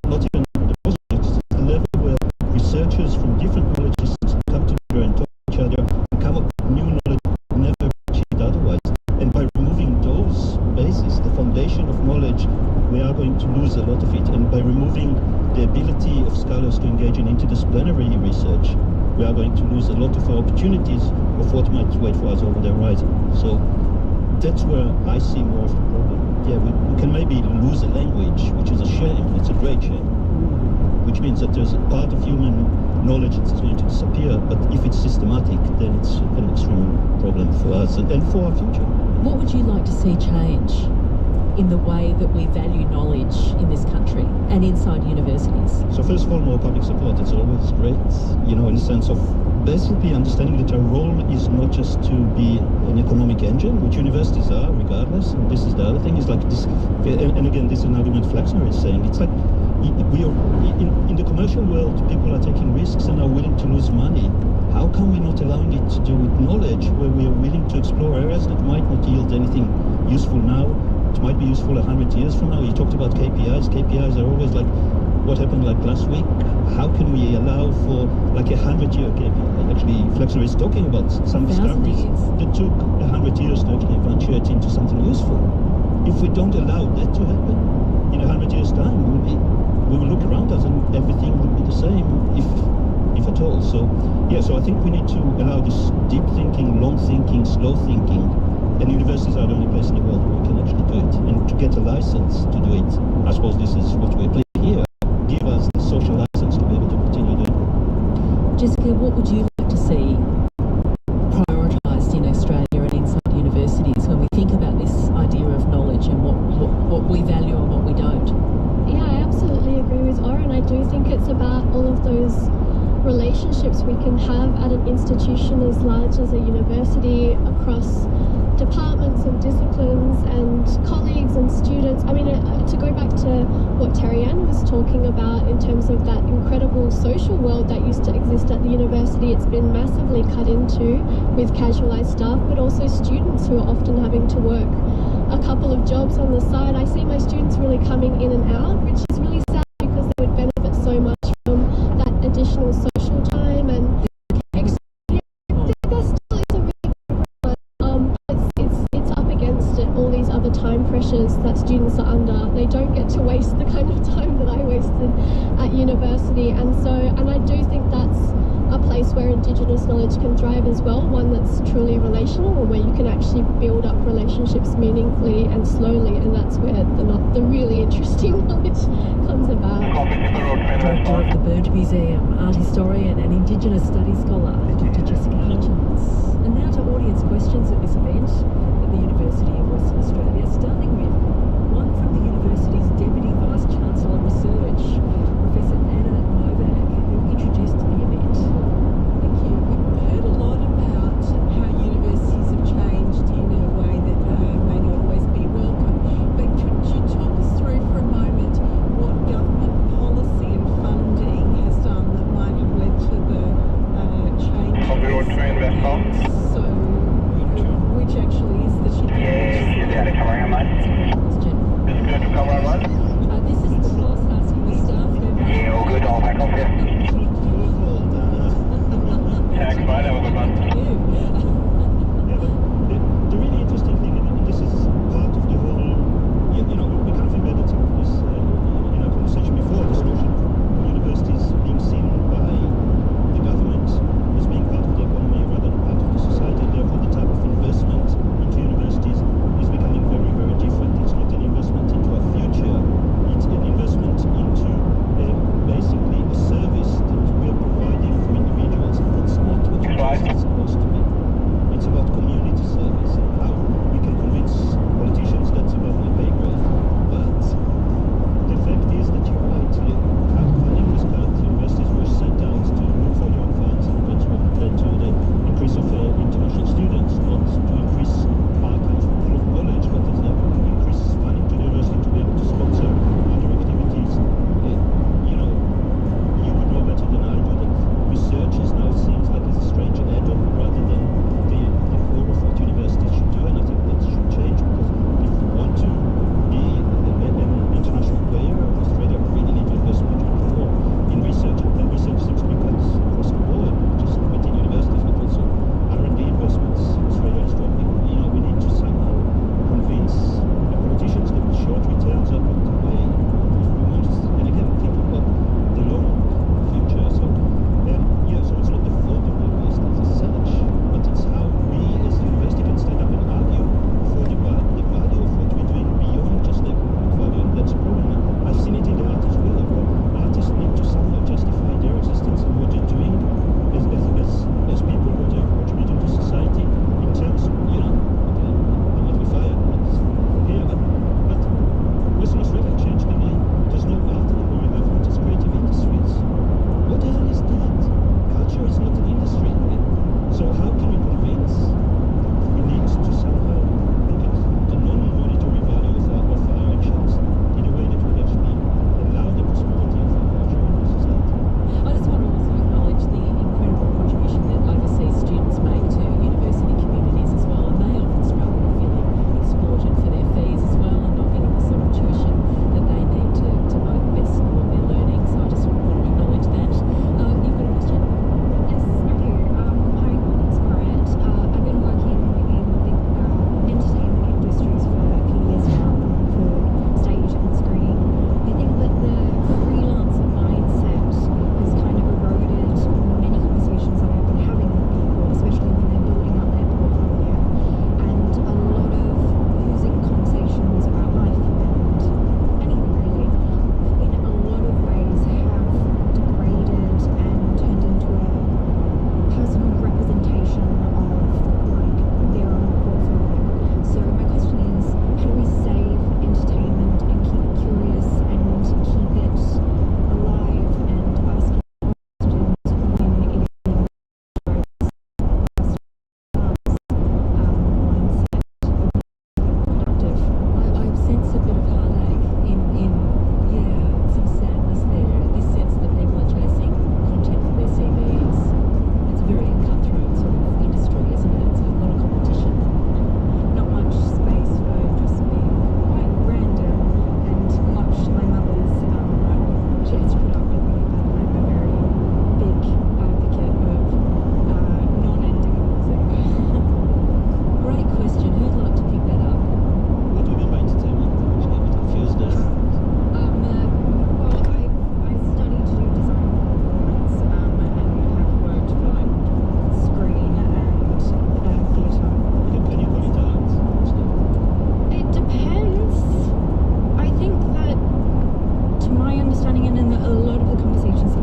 not even the postgraduate, it's the level where researchers from different knowledge systems come together and talk to each other and come up with new knowledge never achieved otherwise. And by removing those bases, the foundation of knowledge, we are going to lose a lot of it. And by removing the ability of scholars to engage in interdisciplinary research, we are going to lose a lot of our opportunities of what might wait for us over the horizon. So that's where I see more of the problem. Yeah, we can maybe lose a language, which is a shame. It's a great shame. Which means that there's a part of human knowledge that's going to disappear, but if it's systematic, then it's an extreme problem for us and for our future. What would you like to see change in the way that we value knowledge in this country and inside universities? So first of all, more public support. It's always great, you know, in the sense of basically understanding that our role is not just to be an economic engine, which universities are, regardless. And this is the other thing, is like this, and again, this is an argument Flaxner is saying. It's like we are in the commercial world, people are taking risks and are willing to lose money. How come we're not allowing it to do with knowledge, where we are willing to explore areas that might not yield anything useful now? It might be useful 100 years from now. You talked about KPIs. KPIs are always like what happened like last week. How can we allow for like 100-year KPI? Actually, Flaxner is talking about some discoveries that took 100 years to actually eventuate into something useful. If we don't allow that to happen, in 100 years' time, we will look around us and everything will be the same, if at all. So, yeah, so I think we need to allow this deep thinking, long thinking, slow thinking, and universities are the only place in the world where we can actually do it. And to get a license to do it, I suppose this is what we're playing here, give us the social license to be able to continue doing it. Jessica, what would you like to see prioritised in Australia and inside universities when we think about this idea of knowledge and what we value and what we don't? Yeah, I absolutely agree with Oren. I do think it's about all of those relationships we can have at an institution as large as a university, across departments and disciplines and colleagues and students. I mean, to go back to what Terry-Ann was talking about in terms of that incredible social world that used to exist at the university, it's been massively cut into with casualised staff, but also students who are often having to work a couple of jobs on the side. I see my students really coming in and out, which is really sad because they would benefit so much from that additional social time. And time pressures that students are under, they don't get to waste the kind of time that I wasted at university. And I do think that's a place where Indigenous knowledge can thrive as well, one that's truly relational, or where you can actually build up relationships meaningfully and slowly, and that's where the really interesting knowledge comes about. Director of the Burge Museum, art historian and Indigenous studies scholar, Dr. Jessica Hutchins. And now to audience questions at this event at the University of Western Australia, starting with one from the university's Deputy Vice-Chancellor of Research, Professor Anna Novak, who introduced the event. Thank you. We've heard a lot about how universities have changed in a way that may not always be welcome, but could you talk us through for a moment what government policy and funding has done that might have led to the change? So, which actually is the shift? That's a great question.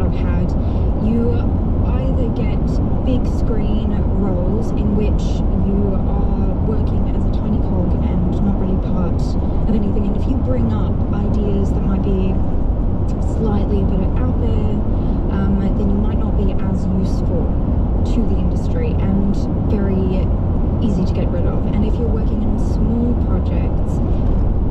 I've had, you either get big screen roles in which you are working as a tiny cog and not really part of anything, and if you bring up ideas that might be slightly a bit out there, then you might not be as useful to the industry and very easy to get rid of. And if you're working in small projects,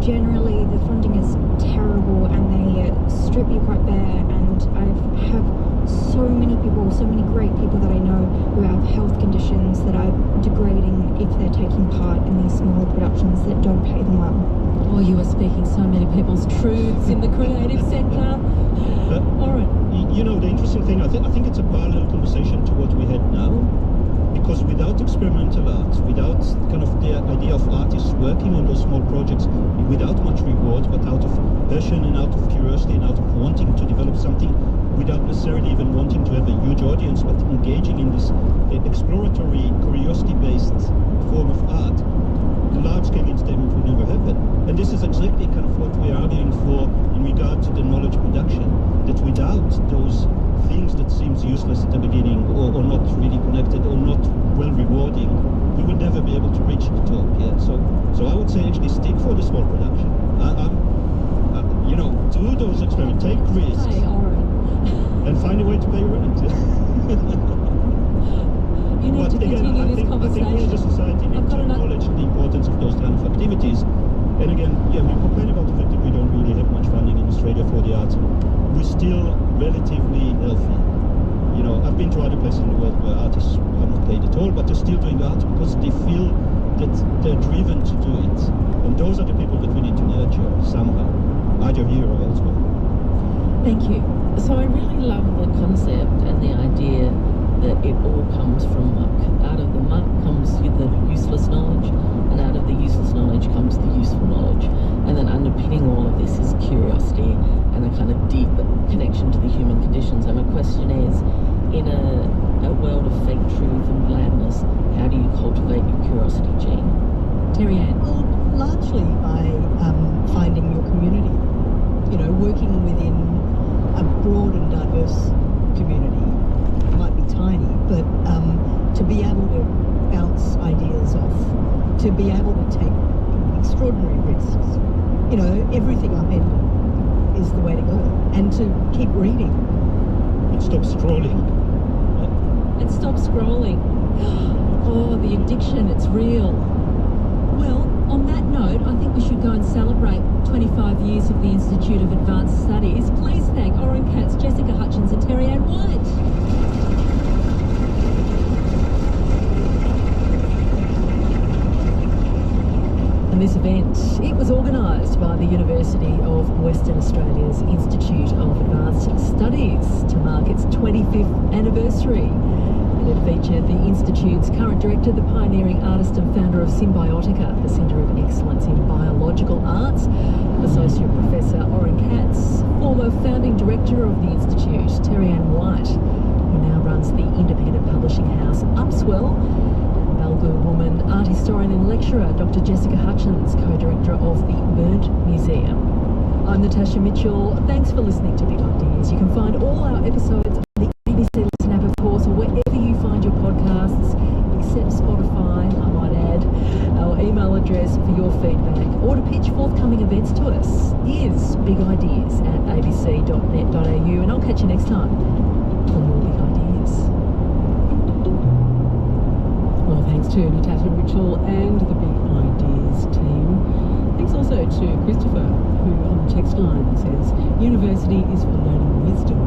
generally the funding is terrible and they strip you quite bare, and I have so many people, so many great people that I know who have health conditions that are degrading if they're taking part in these smaller productions that don't pay them well. Oh, you are speaking so many people's truths in the creative sector. All right. You know, the interesting thing, I think it's a parallel conversation to what we had now, because without experimental art, without kind of the idea of artists working on those small projects without much reward, but out of passion and out of curiosity and out of wanting to develop something, without necessarily even wanting to have a huge audience, but engaging in this exploratory, curiosity-based form of art, large-scale entertainment will never happen. And this is exactly kind of what we're arguing for in regard to the knowledge production, that without those things that seems useless at the beginning, or not really connected, or not well rewarding, we will never be able to reach the top. Yeah. So I would say actually stick for the small production. You know, do those experiments, take risks, and find a way to pay rent. You need to continue this conversation. I think we as a society need to acknowledge the importance of those kind of activities. And again, yeah, we complain about the fact that we don't really have much funding in Australia for the arts. We're still relatively healthy. You know, I've been to other places in the world where artists are not paid at all, but they're still doing art because they feel that they're driven to do it. And those are the people that we need to nurture somehow, either here or elsewhere. Thank you. So I really love the concept and the idea that it all comes from muck. Out of the muck comes the useless knowledge, and out of the useless knowledge comes the useful knowledge. And then underpinning all of this is curiosity and a kind of deep connection to the human conditions. And my question is, in a world of fake truth and blandness, how do you cultivate your curiosity gene? Terry Ann? Well, largely by finding your community. You know, working within a broad and diverse community. It might be tiny, but to be able to bounce ideas off, to be able to take extraordinary risks. You know, everything upended is the way to go. And to keep reading. And stop scrolling. And stop scrolling. Oh, the addiction, it's real. Well, on that note, I think we should go and celebrate 25 years of the Institute of Advanced Studies. Please thank Oren Katz, Jessica Hutchins and Terry Ann White. And this event, it was organised by the University of Western Australia's Institute of Advanced Studies to mark its 25th anniversary. And it featured the Institute's current director, the pioneering artist and founder of Symbiotica, the Centre of Excellence in Biological Arts, Associate Professor Oren Katz, former founding director of the Institute, Terry Ann White, who now runs the independent publishing house Upswell, Balgoor woman, art historian and lecturer Dr. Jessica Hutchins, co-director of the Burnt Museum. I'm Natasha Mitchell. Thanks for listening to Big Ideas. You can find all our episodes on the ABC Listen app, of course, or wherever you find your podcasts, except Spotify, I might add. Our email address for your feedback or to pitch forthcoming events to us is bigideas@abc.net.au, and I'll catch you next time for more Big Ideas. Well, thanks to Natasha Mitchell and the Big Ideas team. Thanks also to Christopher, who on the text line says, university is for learning wisdom,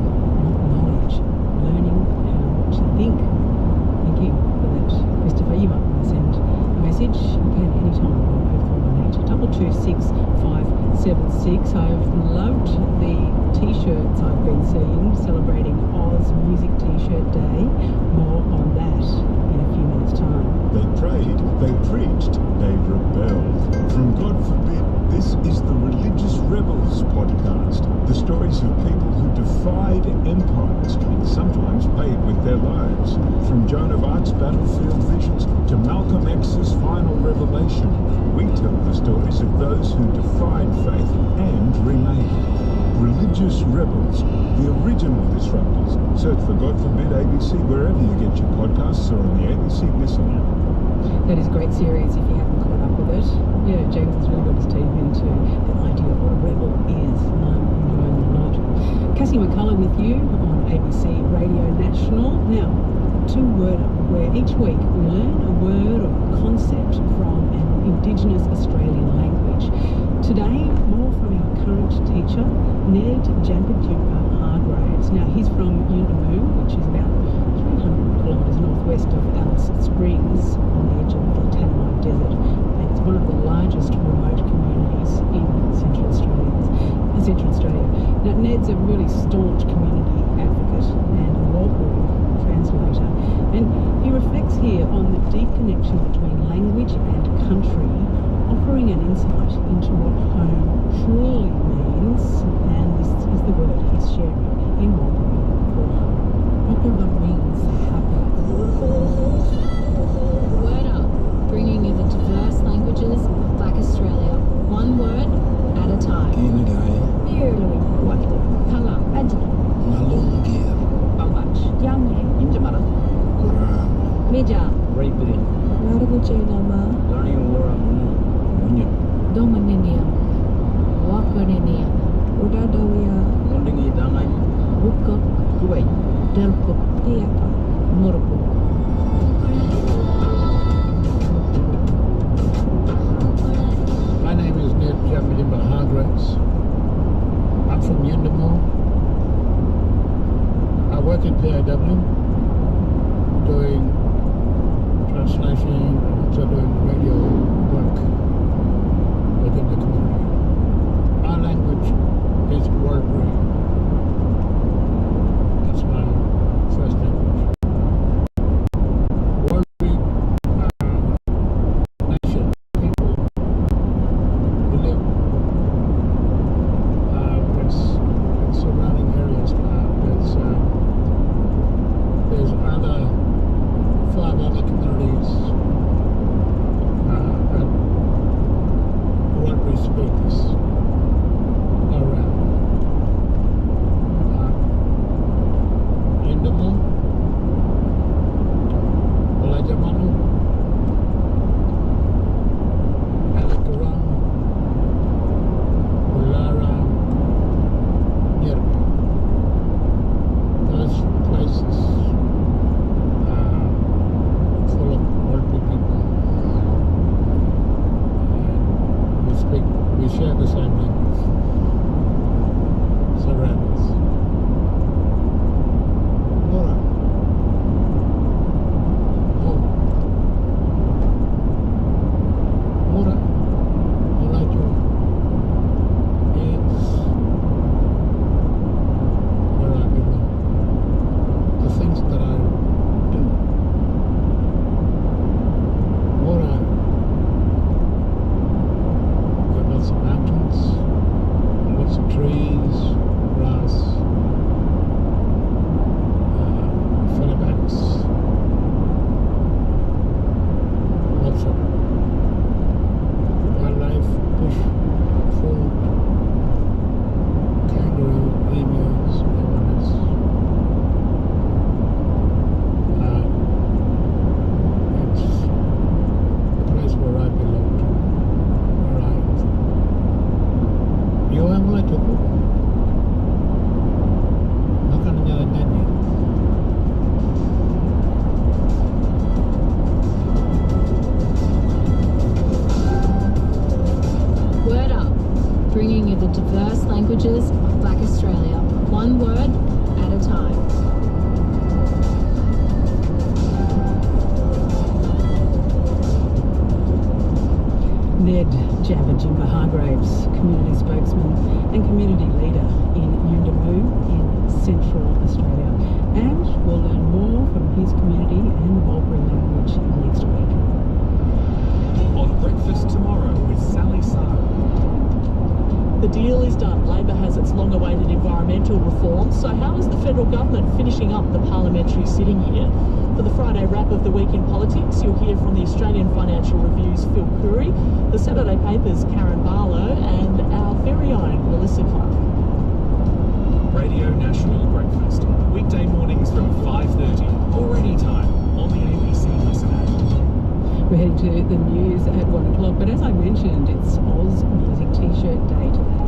not knowledge. Learning how to think. Thank you for that, Christopher. You might want to send a message. You can anytime on 0418 226 576. I've loved the t-shirts I've been seeing celebrating Oz Music T-shirt Day. More on that in a few minutes' time. They prayed, they preached, they rebelled. From God Forbid, this is the Religious Rebels podcast. The stories of people who defied empires and sometimes paid with their lives. From Joan of Arc's battlefield visions to Malcolm X's final revelation, we tell the stories of those who defied faith and remained. religious rebels, the original disruptors. Search for God Forbid ABC wherever you get your podcasts or on the ABC Listen app. That is a great series if you haven't caught up with it. Yeah, James has really got his teeth into the idea of what a rebel is. Enjoying it a lot. Cassie McCullough with you on ABC Radio National. Now, to Word Up, where each week we learn a word or a concept from an Indigenous Australian language. Today, more from our current teacher, Ned Jabberjimpa Hargraves. Now, he's from Yuendamu, which is about 300 kilometres northwest of Alice Springs on the edge of the Tanami Desert. And it's one of the largest remote communities in Central Australia. Now, Ned's a really staunch community advocate and a local translator. And he reflects here on the deep connection between language and country, offering an insight into what home truly means. And this is the word he's sharing in Warlpiri for home. Warlpiri means happy. Word Up, bringing you the diverse languages of Black Australia, one word at a time. Yurlui, Watu, Kala, Adi, Malungi, Bambach, Yamye, Injamara, Meja, Rapid. Narugujinama, Learning Wara Munya. Domininia, Wakaninia, Udadawia, Learning Idangai. Buka, Kuwait. Delpo, Diapa, Murpo. My name is Ned Jabberjimpa Hargraves. I'm from Yuendamu. I work in PAW doing translation and also doing radio work within the community. Our language is Warlpiri. That's my first language. Warlpiri nation, people who live in surrounding areas. There's other 5 other communities that Warlpiri speakers around. Yuendamu, Balajamanu, Alakarang, Ulara, Nyerbe. Those places full of Warlpiri people. And we share the same language. Surround us. Mora. Home. Mora. Molaju. It's where I belong. The things that I do. Mora. Got lots of mountains, lots of trees, grass, featherbacks, lots of wildlife, bush, food, kangaroo, emus, iguanas. It's the place where I belong to, where I am from. You am like to go. Makan jalan nyanyi. Word Up, bringing you the diverse languages of Black Australia, one word at a time. Ned Jabberjimpa Hargraves, community spokesman and community leader in Yuendamu in Central Australia. And we'll learn more from his community and the Warlpiri language next week. On Breakfast Tomorrow with Sally Sarr. The deal is done. Labor has its long-awaited environmental reforms. So how is the federal government finishing up the parliamentary sitting year? For the Friday wrap of the week in politics, you'll hear from the Australian Financial Review's Phil Curry, the Saturday Paper's Karen Barlow, and our very own Melissa Clark. the news at 1 o'clock. But as I mentioned, it's Oz Music T-shirt Day today.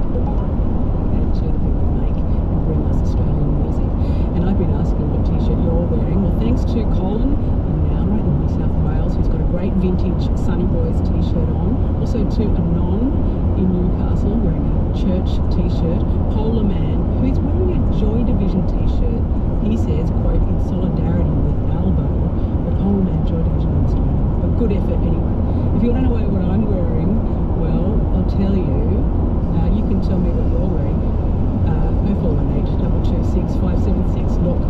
And sure that people make and bring us Australian music. And I've been asking what T-shirt you're wearing. Well, thanks to Colin in Nowra in New South Wales, who's got a great vintage Sunny Boys T-shirt on. Also to Anon in Newcastle wearing a church T-shirt. Polar Man, who's wearing a Joy Division T-shirt. He says, quote, in solidarity with Albo. But Polar Man, Joy Division in Australia. A good effort anyway. If you want to know what I'm wearing, well, I'll tell you. You can tell me what you're wearing. 0418 226 576. Look,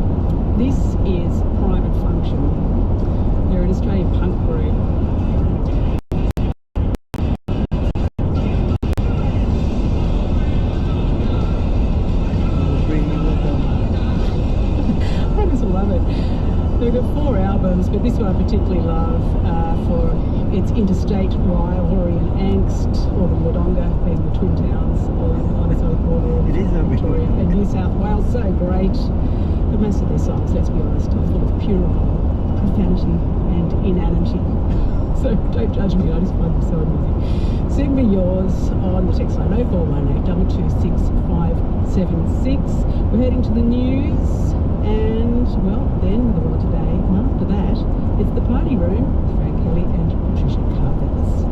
this is Private Function. They're an Australian punk group. They've got 4 albums, but this one I particularly love for its interstate rivalry and angst, or the Wodonga being the twin towns on its own border. It is Victoria and New South Wales, so great. But most of their songs, let's be honest, are full of pure profanity and inanity. So don't judge me, I just find them so amusing. Send me yours on the text line 0418 226 576. We're heading to the news. And, well, then the world today, and after that, it's the party room, Frank Kelly and Patricia Carvelis.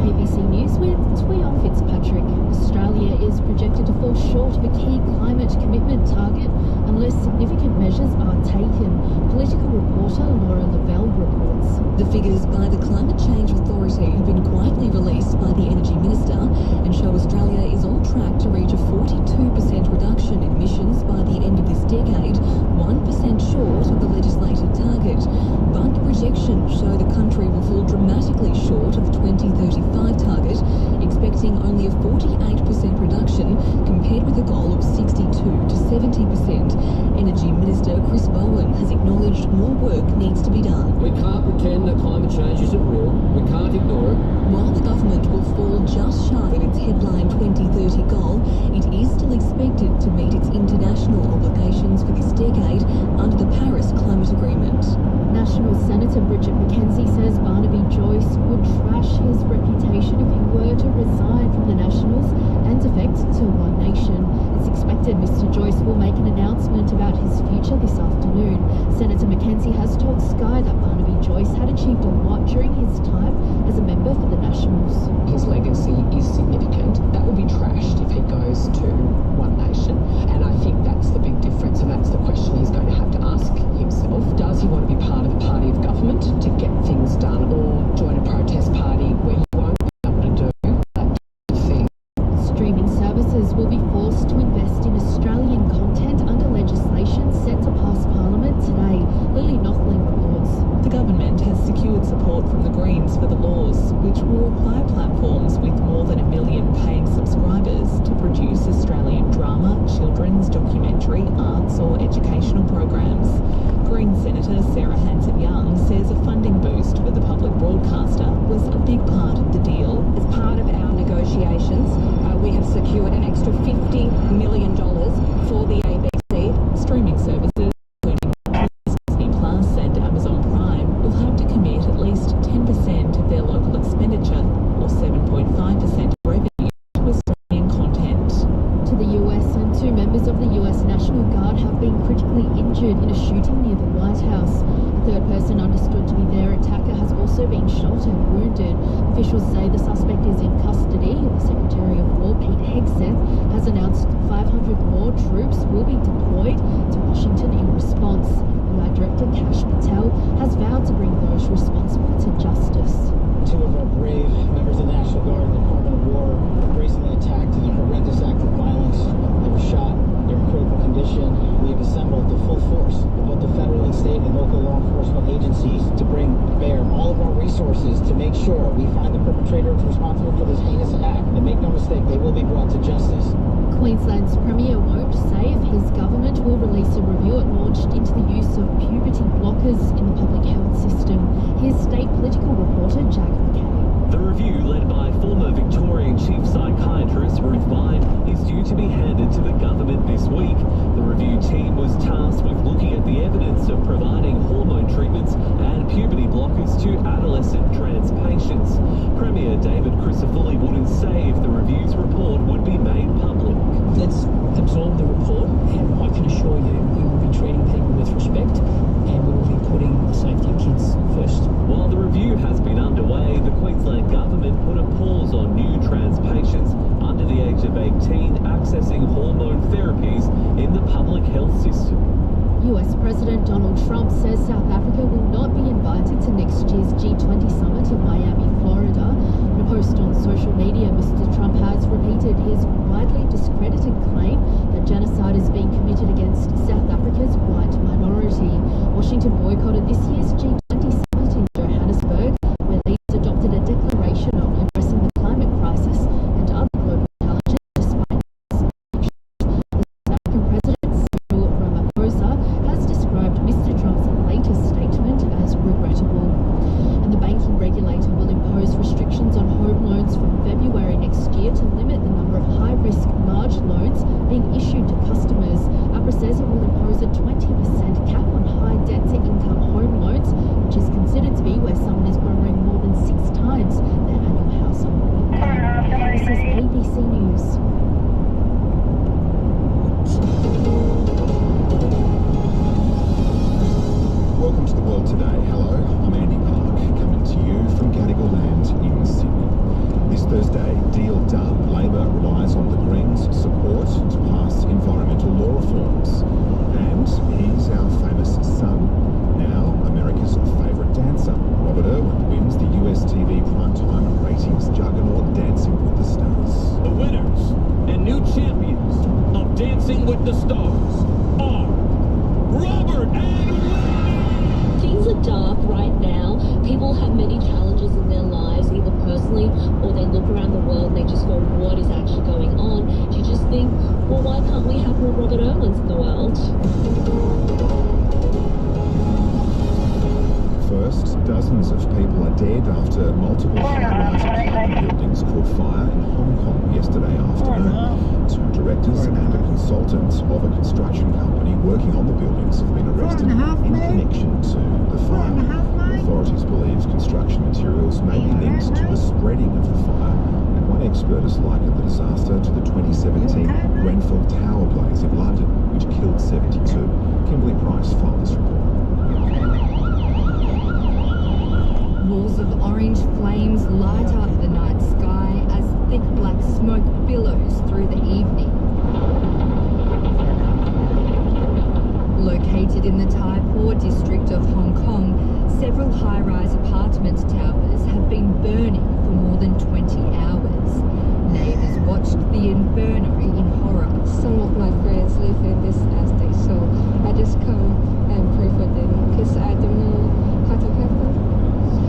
ABC News with Tweon Fitzpatrick. Australia is projected to fall short of a key climate commitment target unless significant measures are taken. Political reporter Laura Lavelle reports. The figures by the Climate Change Authority have been quietly released by the Energy Minister and show Australia is on track to reach a 42% reduction in emissions by the end of this decade, 1% short of the legislated target. But projections show the country will fall dramatically short of the 2035 target, expecting only a 48% reduction compared with a goal of 62 to 70%. Energy Minister Chris Bowen has acknowledged more work needs to be done. We can't pretend that climate change isn't real. We can't ignore it. While the government will fall just shy of its headline 2030 goal, it is still expected to meet its international obligations for this decade under the Paris Climate Agreement. National Senator Bridget McKenzie says Barnaby Joyce would trash his reputation if he were to resign from the Nationals and defect to One Nation. It's expected Mr Joyce will make an announcement about his future this afternoon. Senator McKenzie has told Sky that Barnaby Joyce had achieved a lot during his time as a member for the Nationals. His legacy is significant. That will be trashed if he goes to One Nation. And I think that's the big difference, and that's the question he's going to have to ask himself. Does he want to be part of the party of government to get things done, or join a protest party where you won't be able to do that thing? Streaming services will be forced to invest in Australian content under legislation set to pass Parliament today. Lily Nothling reports. The government has secured support from the Greens for the laws, which will require platforms with more than 1 million paying subscribers to produce Australian drama, children's, documentary, arts or educational programs. Green Senator Sarah Hanson-Young says a funding boost for the public broadcaster was a big part of the deal. As part of our negotiations, we have secured an extra $50 million for the ABC. Streaming services, including Disney Plus and Amazon Prime, will have to commit at least 10% of their local expenditure, or 7.5% of revenue, to Australian content. To the US, and 2 members of the US National Guard have been critically injured in a shooting near the White House. A third person understood to be their attacker has also been shot and wounded. Officials say the suspect is in custody. The Secretary of War, Pete Hegseth, has announced 500 more troops will be deployed to Washington in response. FBI Director Kash Patel has vowed to bring those responsible to justice. 2 of our brave members of the National Guard and the Department of War were recently attacked in a horrendous act of violence. They were shot. They're in critical condition. We have assembled the full force of both the federal and state and local law enforcement agencies to bring bear all of our resources to make sure we find the perpetrator responsible for this wouldn't say if the review's report would be made public. Let's absorb the report, and I can assure you we will be treating people with respect and we will be putting the safety of kids first. While the review has been underway, the Queensland Government put a pause on new trans patients under the age of 18 accessing hormone therapies in the public health system. US President Donald Trump says South Africa will not be invited to next year's G20 summit in Miami, Florida. In a post on social media, Mr. Trump has repeated his widely discredited claim that genocide is being committed against South Africa's white minority. Washington boycotted this year's G20 summit in Johannesburg, where leaders adopted a declaration on addressing the climate crisis and other global challenges despite this. The South African President Cyril Ramaphosa has described Mr. Trump's latest statement as regrettable. And the banking regulator will impose restrictions on home loans from February next year to limit the number of high-risk large loans being issued to customers. APRA says it will impose a 20% cap on high debt-to-income home loans, which is considered to be where someone is borrowing more than 6 times their annual household income. This is ABC News. Welcome to the World Today. Hello, I'm Andy Park, coming to you from Gadigal Land in Sydney. This Thursday, deal done. Labor relies on the Greens' support to pass environmental law reforms. And he's our famous son, now America's favourite dancer. Robert Irwin wins the US TV primetime ratings juggernaut Dancing with the Stars. The winners and new champions of Dancing with the Stars are Robert and Wendy. Things are dark right now. People have many challenges in their lives, either personally or they look around the world and they just go, what is actually going on? You just think, well, why can't we have more Robert Irwins in the world? First, dozens of people are dead after multiple high-rise apartment buildings caught fire in Hong Kong yesterday afternoon. 2 directors and a consultant of a construction company working on the buildings have been arrested in connection to the fire. Authorities believe construction materials may be linked to the spreading of the fire, and one expert has likened the disaster to the 2017 Grenfell Tower blaze in London, which killed 72. Kimberly Price filed this report. Walls of orange flames light up the night sky as thick black smoke billows through the evening. Located in the Tai Po district of Hong Kong, several high-rise apartment towers have been burning for more than 20 hours. Neighbours watched the inferno in horror. Some of my friends live in this estate, so I just come and pray for them because I don't know how to help them.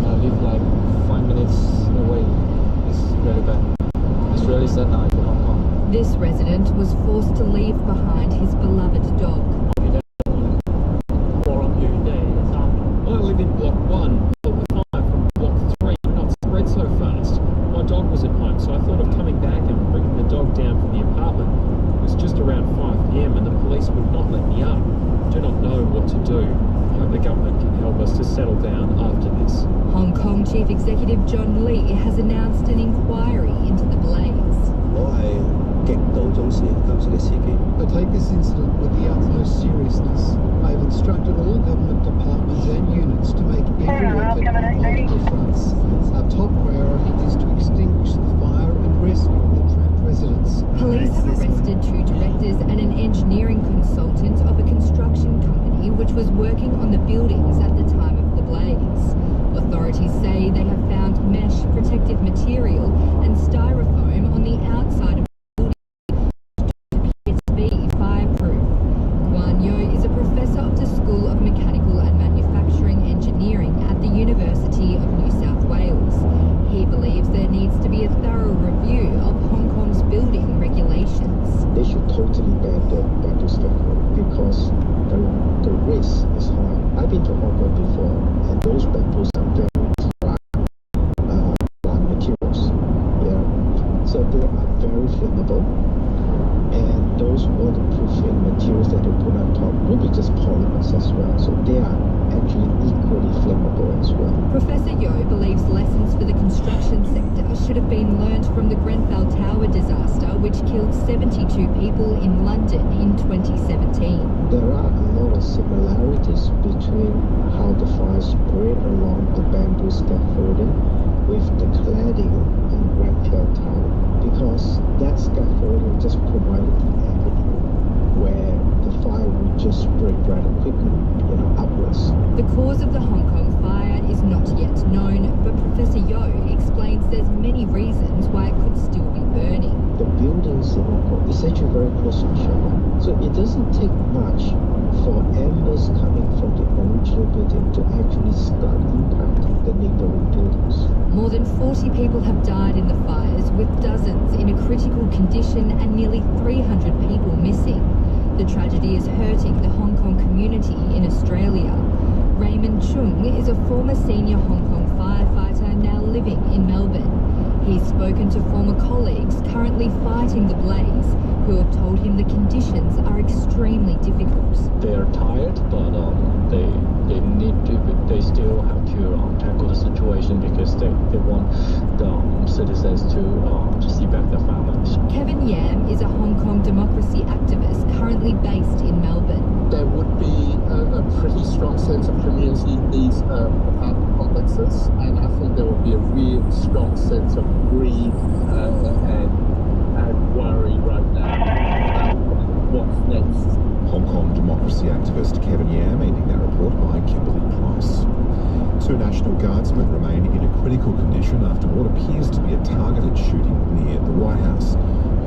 I live like 5 minutes away. It's very bad. It's really sad now for Hong Kong. This resident was forced to leave behind his beloved dog. I live in block 1, block 5 from block 3, but not spread so fast. My dog was at home, so I thought of coming back and bringing the dog down from the apartment. It was just around 5 p.m. and the police would not let me up. Do not know what to do. I hope the government can help us to settle down after this. Hong Kong Chief Executive John Lee has announced an inquiry into the blaze. I take this incident with the utmost seriousness. I have instructed all government departments and units to make every effort on multiple fronts. Our top priority is to extinguish the fire and rescue the trapped residents. Police have arrested 2 directors and an engineering consultant of a construction company which was working on the buildings at the time of the blaze. Authorities say they have found mesh protective material and styrofoam on the outside of fireproof. Guan Yo is a professor of the School of Mechanical and Manufacturing Engineering at the University of New South Wales. He believes there needs to be a thorough review of Hong Kong's building regulations. They should totally ban the bamboo stucco because the risk is high. I've been to Hong Kong before, and those bamboos are very dry materials. Yeah, so they are very flammable. And those waterproofing materials that they put on top will be just polymers as well. So they are actually equally flammable as well. Professor Yeo believes lessons for the construction sector should have been learned from the Grenfell Tower disaster, which killed 72 people in London in 2017. There are a lot of similarities between how the fire spread along the bamboo scaffolding with the cladding in Grenfell Tower, because that scaffolding just provided the avenue where the fire would just spread rather quickly, upwards. The cause of the Hong Kong fire is not yet known, but Professor Yeo explains there's many reasons why it could still be burning. The buildings in Hong Kong is actually very close to each other, so it doesn't take much for embers coming from the original building to actually start impacting the neighboring buildings. More than 40 people have died in the fires, with dozens in a critical condition and nearly 300 people missing. The tragedy is hurting the Hong Kong community in Australia. Raymond Chung is a former senior Hong Kong firefighter now living in Melbourne. He's spoken to former colleagues currently fighting the blaze, who have told him the conditions are extremely difficult. They are tired, but they still have to tackle the situation because they want the citizens to see back their families. Kevin Yam is a Hong Kong democracy activist currently based in Melbourne. There would be a pretty strong sense of community in these apartment complexes, and I think there would be a real strong sense of grief and worry right now about what's next. Hong Kong democracy activist Kevin Yam ending that report by Kimberly Price. 2 National Guardsmen remain in a critical condition after what appears to be a targeted shooting near the White House.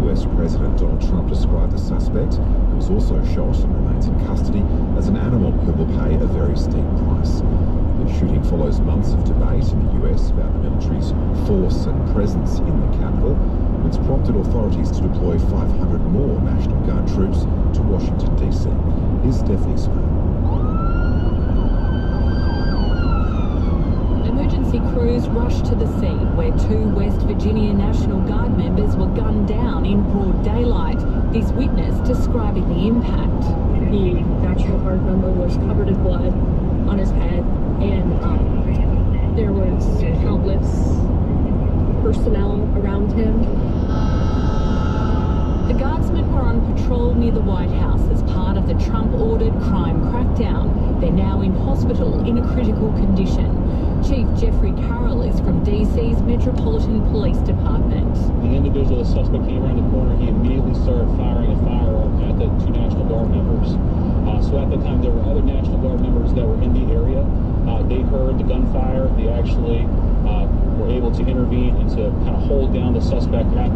US President Donald Trump described the suspect, who was also shot and remains in custody, as an animal who will pay a very steep price. The shooting follows months of debate in the US about the military's force and presence in the capital. It's prompted authorities to deploy 500 more National Guard troops to Washington, D.C. Here's Stephanie Smith. Emergency crews rushed to the scene where 2 West Virginia National Guard members were gunned down in broad daylight. This witness describing the impact. The National Guard member was covered in blood on his head, and there was countless personnel around him. The guardsmen were on patrol near the White House as part of the Trump-ordered crime crackdown. They're now in hospital in a critical condition. Chief Jeffrey Carroll is from DC's Metropolitan Police Department. The individual, the suspect, came around the corner. He immediately started firing a firearm at the 2 National Guard members. So at the time, there were other National Guard members that were in the area. They heard the gunfire. They actually were able to intervene and to kind of hold down the suspect after